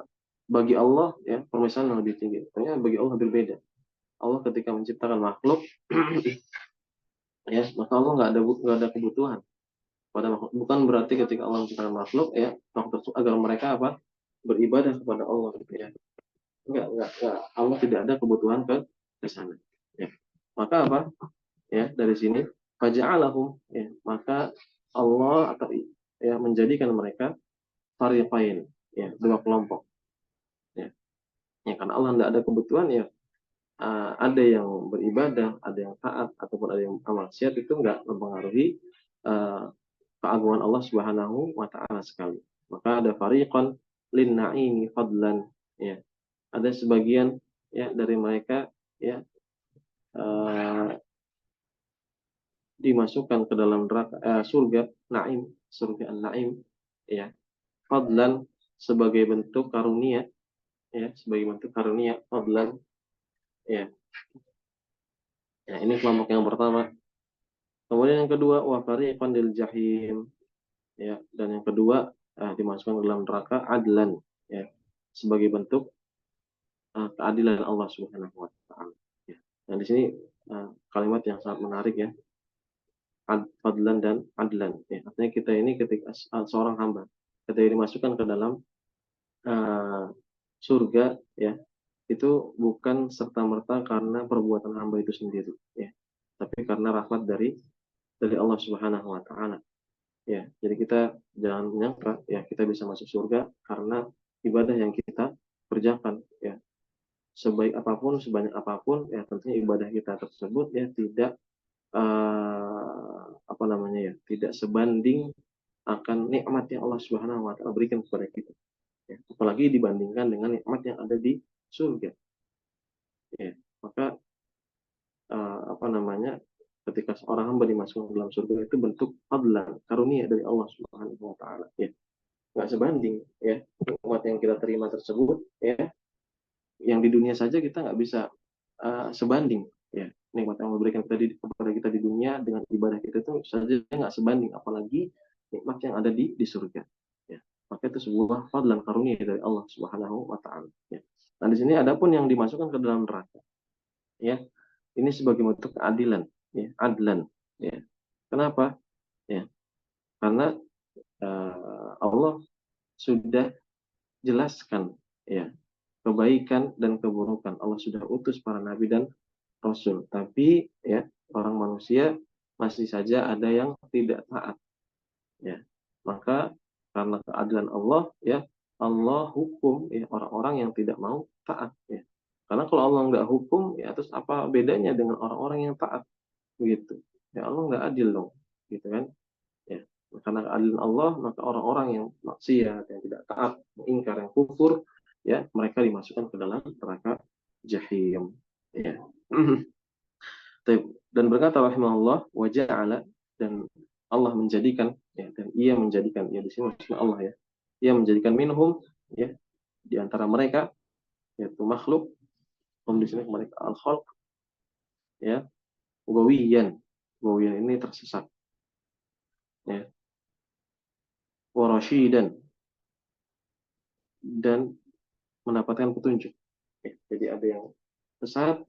bagi Allah ya permisalan yang lebih tinggi. Artinya bagi Allah berbeda. Allah ketika menciptakan makhluk, ya maka Allah nggak ada kebutuhan pada makhluk. Bukan berarti ketika Allah menciptakan makhluk ya makhluk tersebut agar mereka apa beribadah kepada Allah gitu ya. Enggak. Allah tidak ada kebutuhan ke sana. Ya. Maka apa? Ya, dari sini faja'alahum ya, maka Allah akan ya menjadikan mereka fariqain ya, dua kelompok ya. Ya karena Allah tidak ada kebutuhan ya ada yang beribadah, ada yang taat ataupun ada yang maksiat itu enggak mempengaruhi uh, keagungan Allah Subhanahu wa taala sekali. Maka ada fariqan lin na'imi fadlan ya. Ada sebagian ya dari mereka ya uh, dimasukkan ke dalam surga naim, surga an-naim ya. Fadlan sebagai bentuk karunia ya, sebagai bentuk karunia fadlan ya. Ya, ini kelompok yang pertama. Kemudian yang kedua wa fariqan lil jahim ya, dan yang kedua dimasukkan ke dalam neraka adlan ya, sebagai bentuk keadilan Allah Subhanahu wa taala. Ya. Nah, di sini kalimat yang sangat menarik ya. Fadlan dan adlan. Ya. Artinya kita ini ketika seorang hamba ketika dimasukkan ke dalam uh, surga ya, itu bukan serta-merta karena perbuatan hamba itu sendiri ya, tapi karena rahmat dari Allah Subhanahu wa taala. Ya, jadi kita jangan menyangka ya kita bisa masuk surga karena ibadah yang kita kerjakan ya. Sebaik apapun, sebanyak apapun, ya tentunya ibadah kita tersebut ya tidak apa namanya ya, tidak sebanding akan nikmat yang Allah Subhanahu wa taala berikan kepada kita. Ya. Apalagi dibandingkan dengan nikmat yang ada di surga. Ya. Maka apa namanya? Ketika seorang hamba dimasukkan ke dalam surga itu bentuk fadlan, karunia dari Allah Subhanahu wa taala. Ya. Nggak sebanding ya nikmat yang kita terima tersebut ya, yang di dunia saja kita nggak bisa sebanding ya, nikmat yang Allah berikan kepada kita di dunia dengan ibadah kita itu saja nggak sebanding, apalagi nikmat yang ada di surga ya. Maka itu sebuah fadlan karunia dari Allah Subhanahu wa taala ya. Nah di sini adapun yang dimasukkan ke dalam neraka ya, ini sebagai bentuk keadilan ya, adlan ya. Kenapa ya? Karena Allah sudah jelaskan ya kebaikan dan keburukan. Allah sudah utus para nabi dan rasul. Tapi ya orang manusia masih saja ada yang tidak taat. Ya. Maka karena keadilan Allah ya Allah hukum ya orang-orang yang tidak mau taat ya. Karena kalau Allah nggak hukum ya terus apa bedanya dengan orang-orang yang taat begitu. Ya Allah nggak adil dong, gitu kan? Ya. Karena keadilan Allah maka orang-orang yang maksiat, yang tidak taat, mengingkar, yang kufur ya mereka dimasukkan ke dalam neraka jahim. Ya. Dan berkata rahimahullah wa ja'ala, dan Allah menjadikan ya, dan ia menjadikan ya di sini maksudnya Allah ya. Ia menjadikan minhum ya di antara mereka yaitu makhluk, di sini mereka al-khalq ya, gawiyan. Gawiyan ini tersesat ya. Wa rasyidan, dan mendapatkan petunjuk. Ya, jadi ada yang sesat,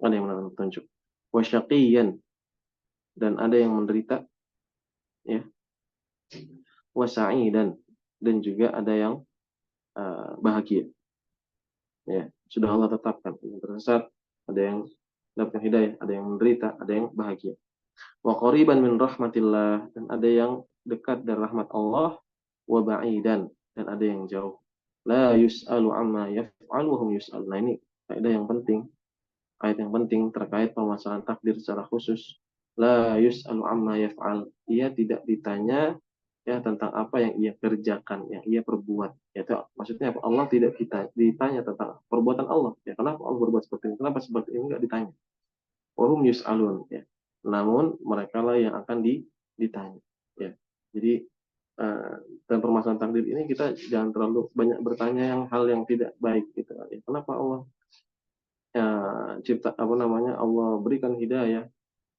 ada yang mendapatkan petunjuk. Wa syaqiyan, dan ada yang menderita ya. Wa sa'idan, dan juga ada yang bahagia. Ya, sudah Allah tetapkan. Yang tersesat, ada yang dapat hidayah, ada yang menderita, ada yang bahagia. Wa qariban min rahmatillah, dan ada yang dekat dari rahmat Allah, wa ba'idan, dan ada yang jauh. La yus'alu amma yaf'al wa hum yus'al. Nah, ini kaidah yang penting, ayat yang penting terkait permasalahan takdir secara khusus. La yus'alu amma yaf'al. Ia tidak ditanya ya tentang apa yang ia kerjakan, yang ia perbuat. Yaitu maksudnya apa? Allah tidak ditanya tentang perbuatan Allah. Ya, kenapa Allah berbuat seperti ini? Kenapa seperti ini? Enggak ditanya. Wahum yus'alun, ya. Namun mereka lah yang akan ditanya. Ya. Jadi dalam permasalahan takdir ini kita jangan terlalu banyak bertanya yang hal yang tidak baik gitu. Ya, kenapa Allah ya, cipta apa namanya Allah berikan hidayah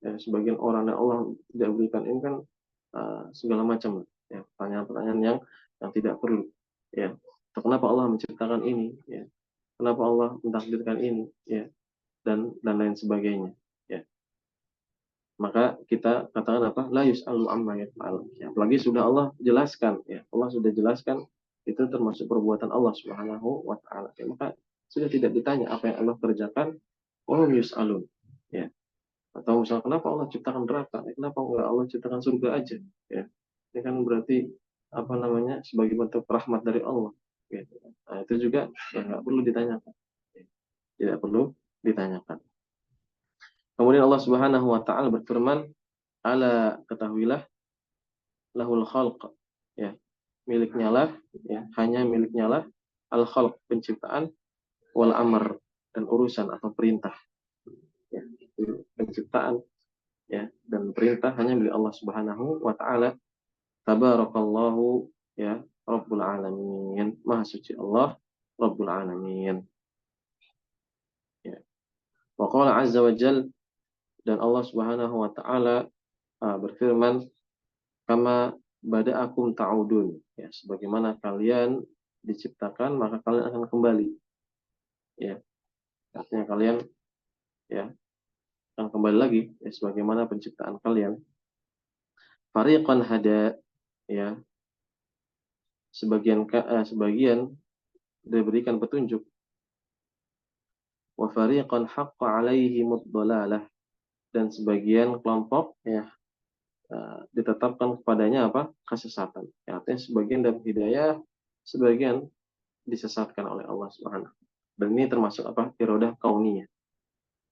ya, sebagian orang dan Allah tidak berikan ini kan segala macam ya pertanyaan-pertanyaan yang tidak perlu ya. Atau kenapa Allah menciptakan ini ya? Kenapa Allah mentakdirkan ini ya? Dan lain sebagainya ya. Maka kita katakan apa? La yus'alu amma yaf'al. Ya, apalagi sudah Allah jelaskan ya. Allah sudah jelaskan itu termasuk perbuatan Allah Subhanahu wa taala. Ya, maka sudah tidak ditanya apa yang Allah kerjakan, wa yus'alun. Ya. Atau misalnya kenapa Allah ciptakan neraka? Kenapa enggak Allah ciptakan surga aja? Ya. Ini kan berarti apa namanya? Sebagai bentuk rahmat dari Allah. Gitu. Nah, itu juga ya nggak perlu ditanyakan. Ya. Tidak perlu ditanyakan. Kemudian Allah Subhanahu wa taala berfirman, "Ala ketahuilah lahul khalq." Ya, miliknya lah ya, hanya miliknya lah al khalq penciptaan wal amr dan urusan atau perintah. Ya, penciptaan ya dan perintah hanya milik Allah Subhanahu wa taala. Tabarakallahu ya Rabbul alamin. Maha suci Allah Rabbul alamin. Ya. Wa qala azza wa jal, dan Allah Subhanahu wa taala berfirman, kama bada'akum ta'udun, ya sebagaimana kalian diciptakan maka kalian akan kembali, ya artinya kalian ya akan kembali lagi ya sebagaimana penciptaan kalian. Fariqan hada, ya sebagian diberikan petunjuk, wa fariqan haqqa alaihimud dhalalah, dan sebagian kelompok ya ditetapkan kepadanya apa? Kesesatan. Ya, artinya sebagian dapat hidayah, sebagian disesatkan oleh Allah Subhanahu. Dan ini termasuk apa? Irodah kauniyah.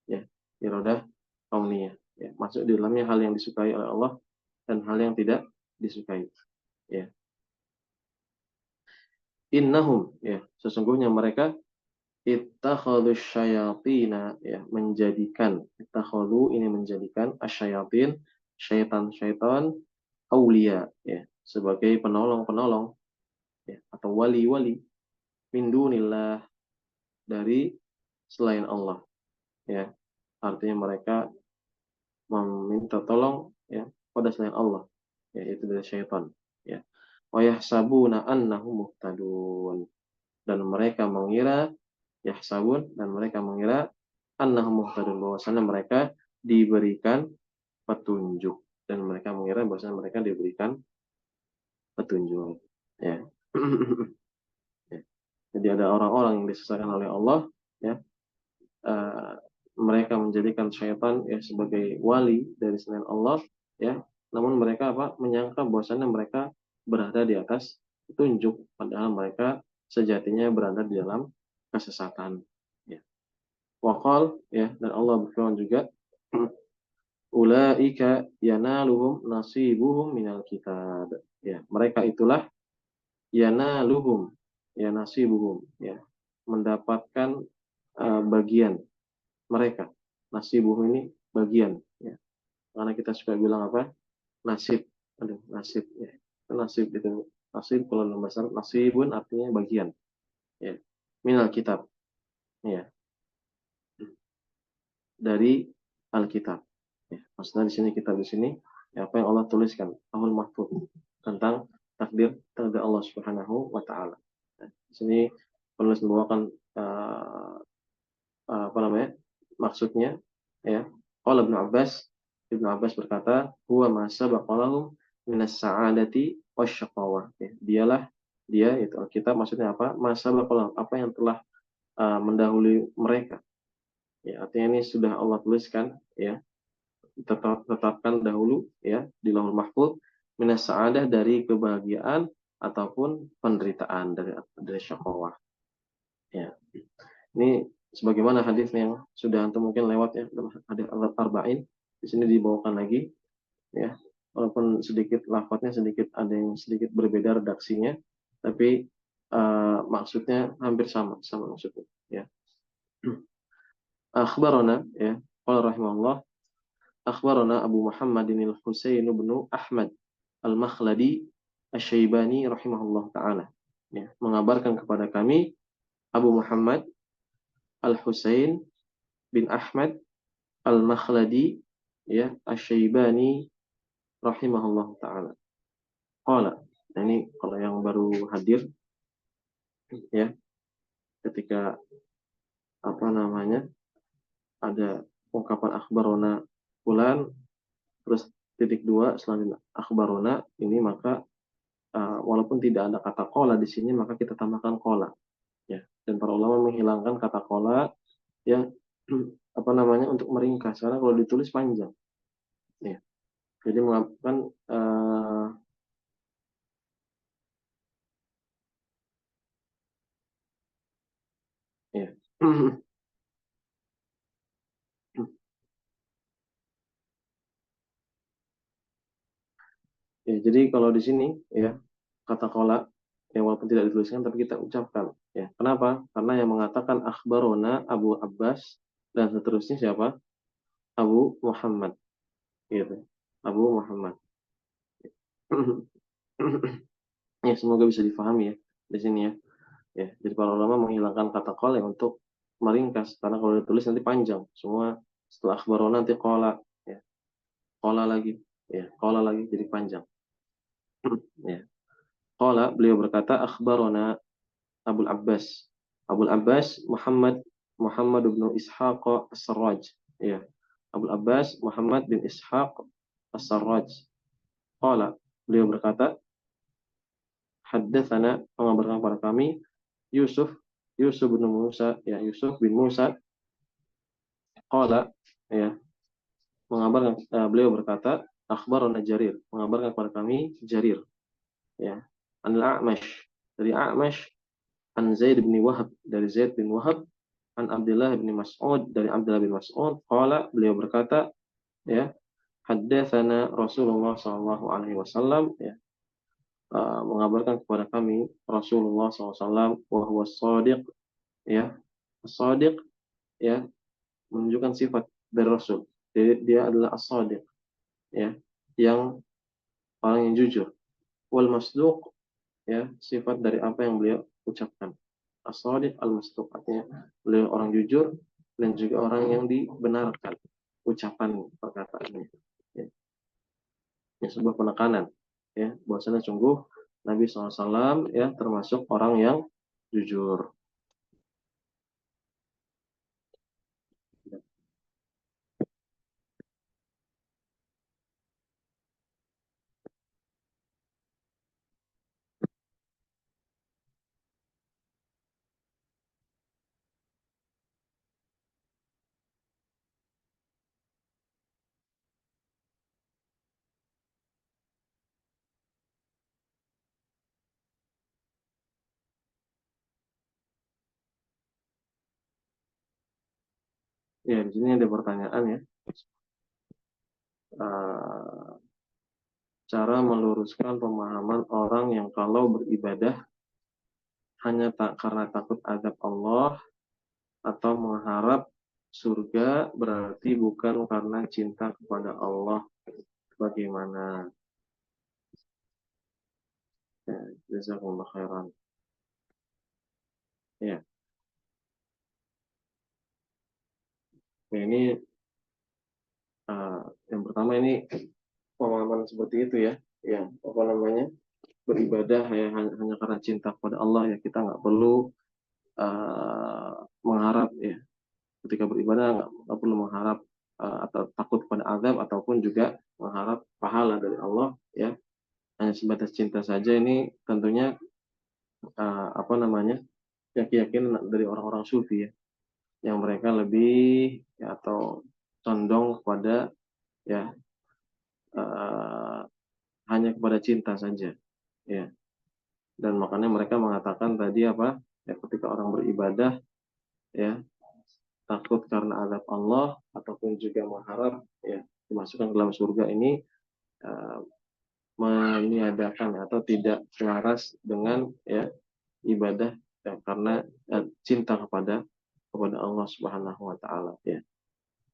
Ya, irodah kauniyah. Ya, masuk di dalamnya hal yang disukai oleh Allah dan hal yang tidak disukai. Ya. Innahum, ya, sesungguhnya mereka ittakhadhu syayatina, ya, ini menjadikan asyayatin, syaitan-syaitan, aulia, ya, sebagai penolong-penolong, ya, atau wali-wali min dunillah, dari selain Allah, ya. Artinya mereka meminta tolong ya pada selain Allah, yaitu dari syaitan, ya. Wa yahsabuna annahum muhtadun, dan mereka mengira, annahum muhtadun, bahwasanya mereka diberikan petunjuk, dan mereka mengira bahwasanya mereka diberikan petunjuk, ya. Ya. Jadi ada orang-orang yang disesatkan oleh Allah, ya. Uh, Mereka menjadikan syaitan ya sebagai wali dari selain Allah, ya. Namun mereka apa? Menyangka bahwasanya mereka berada di atas petunjuk, padahal mereka sejatinya berada di dalam kesesatan, ya. Waqal, ya, dan Allah berfirman juga, ulaika yanaluhum nasibuhum minal kitab. Ya, mereka itulah yanaluhum, ya nasibuhum, ya, mendapatkan bagian mereka. Nasibuhum ini bagian, ya. Karena kita suka bilang apa? Nasib. Aduh, nasib, ya. Nasib itu nasib kalau dalam bahasa Arab, nasibun artinya bagian, ya. Minal kitab, ya. Dari Alkitab. Ya, maksudnya di sini kitab di sini ya, apa yang Allah tuliskan, Lauhul Mahfuz, tentang takdir Allah Subhanahu wa taala. Nah, di sini penulis membawakan apa namanya? Maksudnya ya. Qala Ibnu Abbas berkata, huwa ma sabaqalahum minas sa'adati wasyaqawah. Ya, dialah dia itu Alkitab maksudnya apa? Masa bakal apa yang telah mendahului mereka. Ya, artinya ini sudah Allah tuliskan ya, tetapkan dahulu ya di Lauhul Mahfuz minas sa'adah dari kebahagiaan ataupun penderitaan dari syaqawah. Ya. Ini sebagaimana hadis yang sudah antum mungkin lewat ya, hadis al-arba'in. Di sini dibawakan lagi ya. Walaupun sedikit lafadznya sedikit ada yang sedikit berbeda redaksinya, tapi maksudnya hampir sama maksudnya ya. Akhbarana ya, qala rahimahullah, akhbarana Abu Muhammadin al-Husain bin Ahmad al-Makhladi Asy-Syaibani rahimahullah taala. Ya, mengabarkan kepada kami Abu Muhammad Al-Husain bin Ahmad Al-Makhladi ya Asy-Syaibani rahimahullah taala. Qala, nah ini kalau yang baru hadir ya, ketika apa namanya ada ungkapan akhbarona fulan terus titik dua selanjutnya akhbarona ini, maka walaupun tidak ada kata qala di sini maka kita tambahkan qala ya, dan para ulama menghilangkan kata qala ya apa namanya untuk meringkas karena kalau ditulis panjang ya, jadi mengatakan ya. Ya, jadi kalau di sini ya kata kola ya walaupun tidak dituliskan tapi kita ucapkan ya. Kenapa? Karena yang mengatakan akhbarona Abu Abbas dan seterusnya siapa? Abu Muhammad gitu. Abu Muhammad. Ya, semoga bisa difahami ya di sini ya. Ya, jadi para ulama menghilangkan kata kola ya untuk meringkas karena kalau ditulis nanti panjang. Semua setelah akhbarona nanti kola ya. Kola lagi ya, kola lagi jadi panjang. Ya. Kola beliau berkata akhbarona Abul Abbas. Abul Abbas Muhammad bin Ishaq As-Sarraj. Ya. Abul Abbas Muhammad bin Ishaq As-Sarraj. Qala, beliau berkata, haddatsana, mengabarkan kepada kami Yusuf Yusuf bin Musa, ya Yusuf bin Musa. Qala, ya, mengabarkan beliau berkata, akhbarana Jarir, mengabarkan kepada kami Jarir, ya. An-A'mash, dari A'mash, an Zaid bin Wahab, dari Zaid bin Wahab, an Abdullah bin Mas'ud, dari Abdullah bin Mas'ud qala, beliau berkata ya haddatsana Rasulullah sallallahu alaihi wasallam ya, mengabarkan kepada kami Rasulullah SAW wa huwa shadiq ya, shadiq ya menunjukkan sifat dari Rasul, jadi dia adalah as-shadiq ya, yang orang yang jujur, wal masduq ya sifat dari apa yang beliau ucapkan. As-shadiq al-masduq artinya beliau orang jujur dan juga orang yang dibenarkan ucapan perkataannya. Ya, ya sebuah penekanan ya bahwasanya sungguh Nabi SAW ya termasuk orang yang jujur. Ya di sini ada pertanyaan ya. Eh, Cara meluruskan pemahaman orang yang kalau beribadah hanya tak karena takut azab Allah atau mengharap surga berarti bukan karena cinta kepada Allah. Bagaimana? Ya, jazakumullah khairan. Ya, ya ini yang pertama ini pemahaman seperti itu ya. Ya, apa namanya? Beribadah ya hanya karena cinta kepada Allah ya, kita nggak perlu mengharap ya, ketika beribadah nggak perlu mengharap atau takut pada azab ataupun juga mengharap pahala dari Allah ya, hanya sebatas cinta saja. Ini tentunya apa namanya, ya, keyakinan dari orang-orang sufi ya, yang mereka lebih ya, atau condong kepada ya eh, hanya kepada cinta saja ya. Dan makanya mereka mengatakan tadi apa, ya, ketika orang beribadah ya takut karena azab Allah ataupun juga mengharap ya dimasukkan ke dalam surga ini, eh, meniadakan atau tidak selaras dengan ya ibadah ya, karena cinta kepada Allah Subhanahu wa taala ya.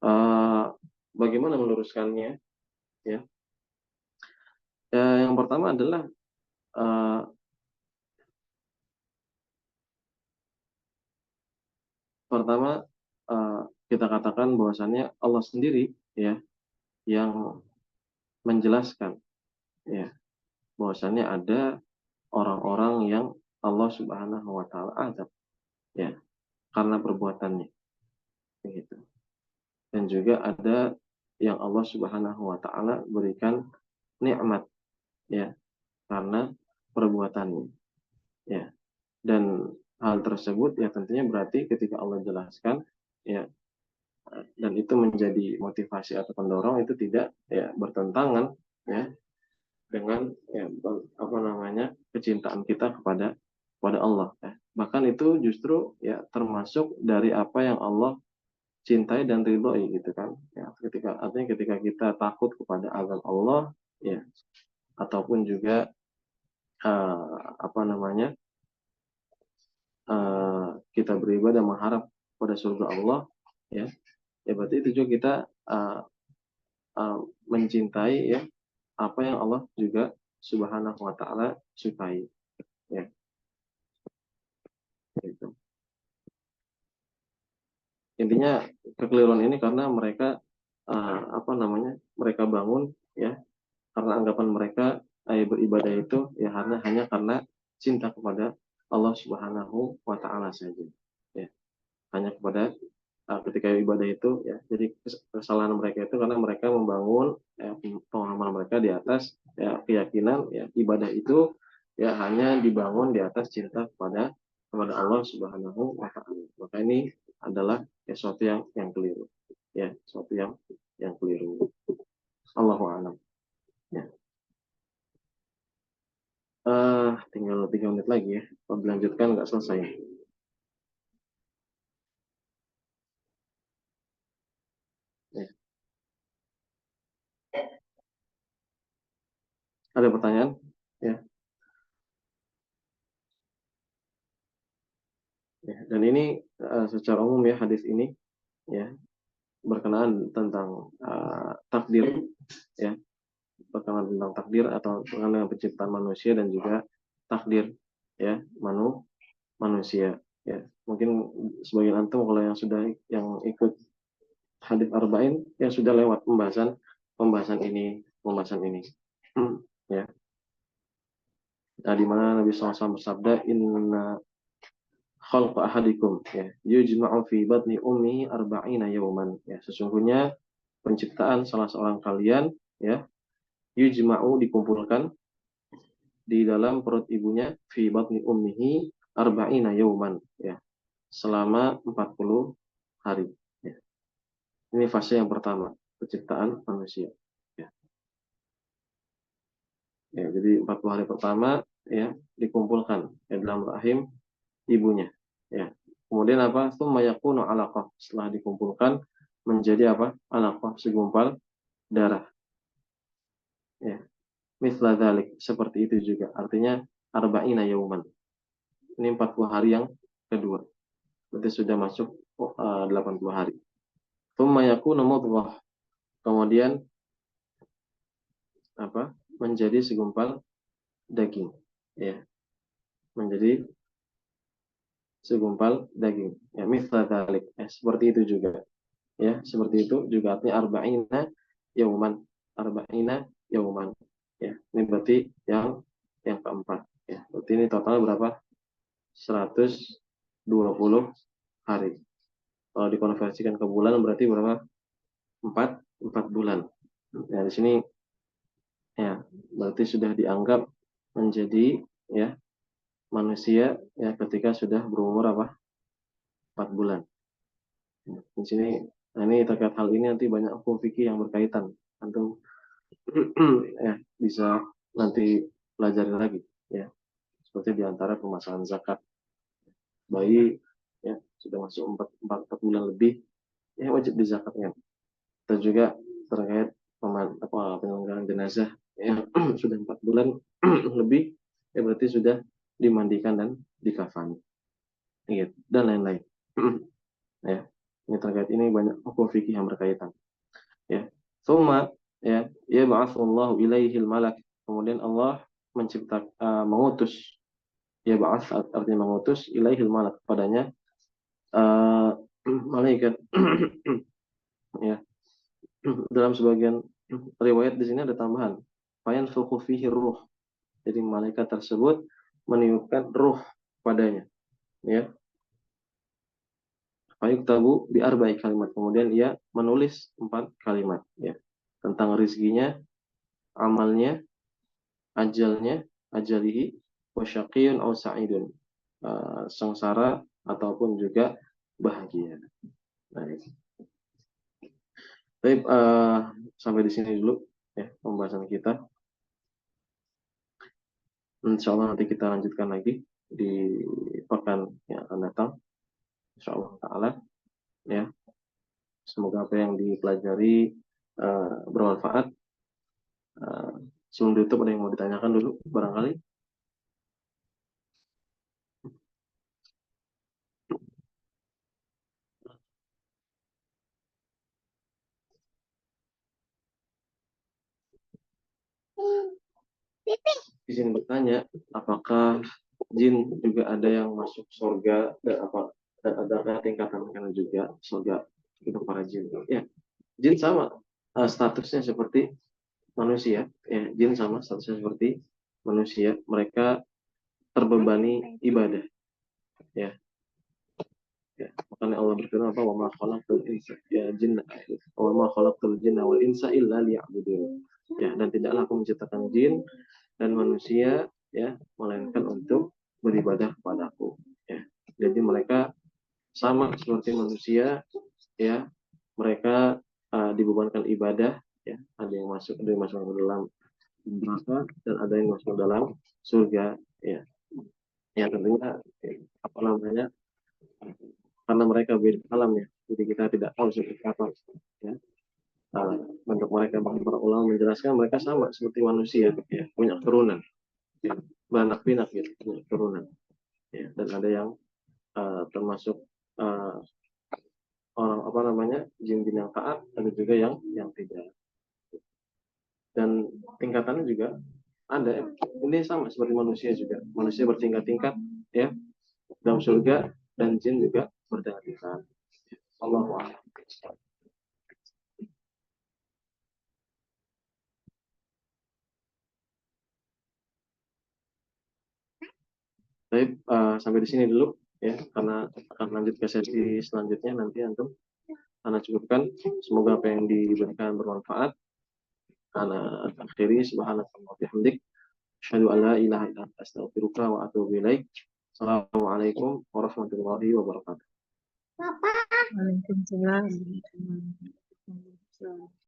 Eh, Bagaimana meluruskannya ya? Ya, yang pertama adalah eh, pertama eh, kita katakan bahwasannya Allah sendiri ya yang menjelaskan ya bahwasannya ada orang-orang yang Allah Subhanahu wa taala azab ya karena perbuatannya begitu. Dan juga ada yang Allah Subhanahu wa taala berikan nikmat ya karena perbuatannya ya. Dan hal tersebut ya tentunya berarti ketika Allah jelaskan ya dan itu menjadi motivasi atau pendorong, itu tidak ya bertentangan ya dengan ya apa namanya kecintaan kita kepada Allah ya. Bahkan itu justru ya termasuk dari apa yang Allah cintai dan ridhoi gitu kan ya, ketika artinya ketika kita takut kepada azab Allah ya ataupun juga apa namanya kita beribadah mengharap pada surga Allah ya, ya berarti itu juga kita uh, uh, mencintai ya apa yang Allah juga Subhanahu wa taala sukai ya gitu. Intinya kekeliruan ini karena mereka apa namanya mereka bangun ya karena anggapan mereka beribadah itu ya hanya karena cinta kepada Allah Subhanahu wa taala saja ya, hanya kepada ketika ibadah itu ya, jadi kesalahan mereka itu karena mereka membangun pemahaman mereka di atas ya keyakinan ya ibadah itu ya hanya dibangun di atas cinta kepada Allah Subhanahu wa taala. Maka ini adalah sesuatu yang keliru ya, sesuatu yang keliru. Allahu a'lam ya. Tinggal 3 menit lagi ya, kalau dilanjutkan nggak selesai ya. Ada pertanyaan ya, ya. Dan ini secara umum ya hadis ini ya berkenaan tentang takdir ya, berkenaan tentang takdir atau berkenaan dengan penciptaan manusia dan juga takdir ya manusia ya. Mungkin sebagian antum kalau yang sudah yang ikut hadis arba'in yang sudah lewat pembahasan ini ya. Nah, di mana Nabi SAW bersabda, inna khalqa ahadikum ya yujma'u fi batni ummi arba'ina yawman ya, sesungguhnya penciptaan salah seorang kalian ya yujma'u dikumpulkan di dalam perut ibunya fi batni ummihi arba'ina yawman ya selama 40 hari ya. Ini fase yang pertama penciptaan manusia ya. Ya, jadi 40 hari pertama ya dikumpulkan ya, dalam rahim ibunya ya. Kemudian apa? Tsumma yakunu 'alaqah, setelah dikumpulkan menjadi apa? Alaqah, segumpal darah ya. Mithla dzalik, seperti itu juga. Artinya arba'ina yauman. Ini 40 hari yang kedua. Berarti sudah masuk 80 hari. Tsumma yakunu mudghah. Kemudian apa? Menjadi segumpal daging ya. Menjadi segumpal daging. Ya, mithla dzalik. Seperti itu juga. Ya, seperti itu juga artinya arba'ina yauman. Arba'ina yauman. Ya, ini berarti yang keempat. Ya, berarti ini total berapa? 120 hari. Kalau dikonversikan ke bulan berarti berapa? 4 bulan. Nah, di sini ya berarti sudah dianggap menjadi ya manusia ya ketika sudah berumur 4 bulan. Di sini, nah ini terkait hal ini nanti banyak hukum fikih yang berkaitan. Antum ya bisa nanti pelajari lagi ya. Seperti diantara permasalahan zakat bayi ya sudah masuk 4 bulan lebih ya wajib dizakatkan. Dan juga terkait penyelenggaraan jenazah ya sudah 4 bulan lebih ya berarti sudah dimandikan dan dikafani gitu, dan lain-lain. Ya, ini terkait ini banyak hukum fikih yang berkaitan ya. Summa ya ba'atsallahu ilaihil malak, kemudian Allah mengutus, ya ba'ats artinya mengutus, ilaihil malak padanya malaikat. Ya, dalam sebagian riwayat di sini ada tambahan fayanfukhu fihi ruh, jadi malaikat tersebut meniupkan ruh padanya ya. Fayuktabu bi arba'i kalimat, kemudian ia menulis 4 kalimat ya tentang rizkinya, amalnya, ajalnya, ajalihi, wasyaqiyun aw sa'idun, sengsara ataupun juga bahagia. Baik. Baik, sampai di sini dulu ya pembahasan kita. Insya Allah nanti kita lanjutkan lagi di pekan yang akan datang. Insya Allah Ta'ala ya. Semoga apa yang dipelajari bermanfaat. Sebelum ditutup ada yang mau ditanyakan dulu barangkali? Di sini bertanya, apakah jin juga ada yang masuk surga, dan ada tingkatan juga surga untuk para jin? Ya, jin sama statusnya seperti manusia. Ya, jin sama statusnya seperti manusia. Mereka terbebani ibadah. Ya, ya. Makanya Allah berfirman apa? Wa ma khalaqtul insa ya jinna wa ma khalaqtul jinna wal insa illa liya'budun. Ya, dan tidaklah aku menciptakan jin dan manusia ya melainkan untuk beribadah kepadaku ya. Jadi mereka sama seperti manusia ya, mereka dibebankan ibadah ya, ada yang masuk ke dalam neraka dan ada yang masuk ke dalam surga ya. Ya tentunya apa namanya, karena mereka beda alam ya, jadi kita tidak tahu seperti apa ya. Untuk mereka, para ulama menjelaskan mereka sama seperti manusia ya, punya keturunan ya, beranak pinak gitu, punya keturunan ya. Dan ada yang termasuk uh, orang apa namanya jin-jin yang taat, ada juga yang tidak, dan tingkatannya juga ada ya. Ini sama seperti manusia juga, manusia bertingkat-tingkat ya dalam surga, dan jin juga bertingkat-tingkat. Allahu a'lam. Baik, sampai di sini dulu ya, karena akan lanjut ke sesi selanjutnya nanti antum. Ana cukupkan, semoga apa yang diberikan bermanfaat. Ana akhiri subhanallahi wa bihamdik, asyhadu an la ilaha illa anta, astaghfiruka wa atubu ilaik. Assalamualaikum warahmatullahi wabarakatuh. Waalaikumsalam warahmatullahi wabarakatuh.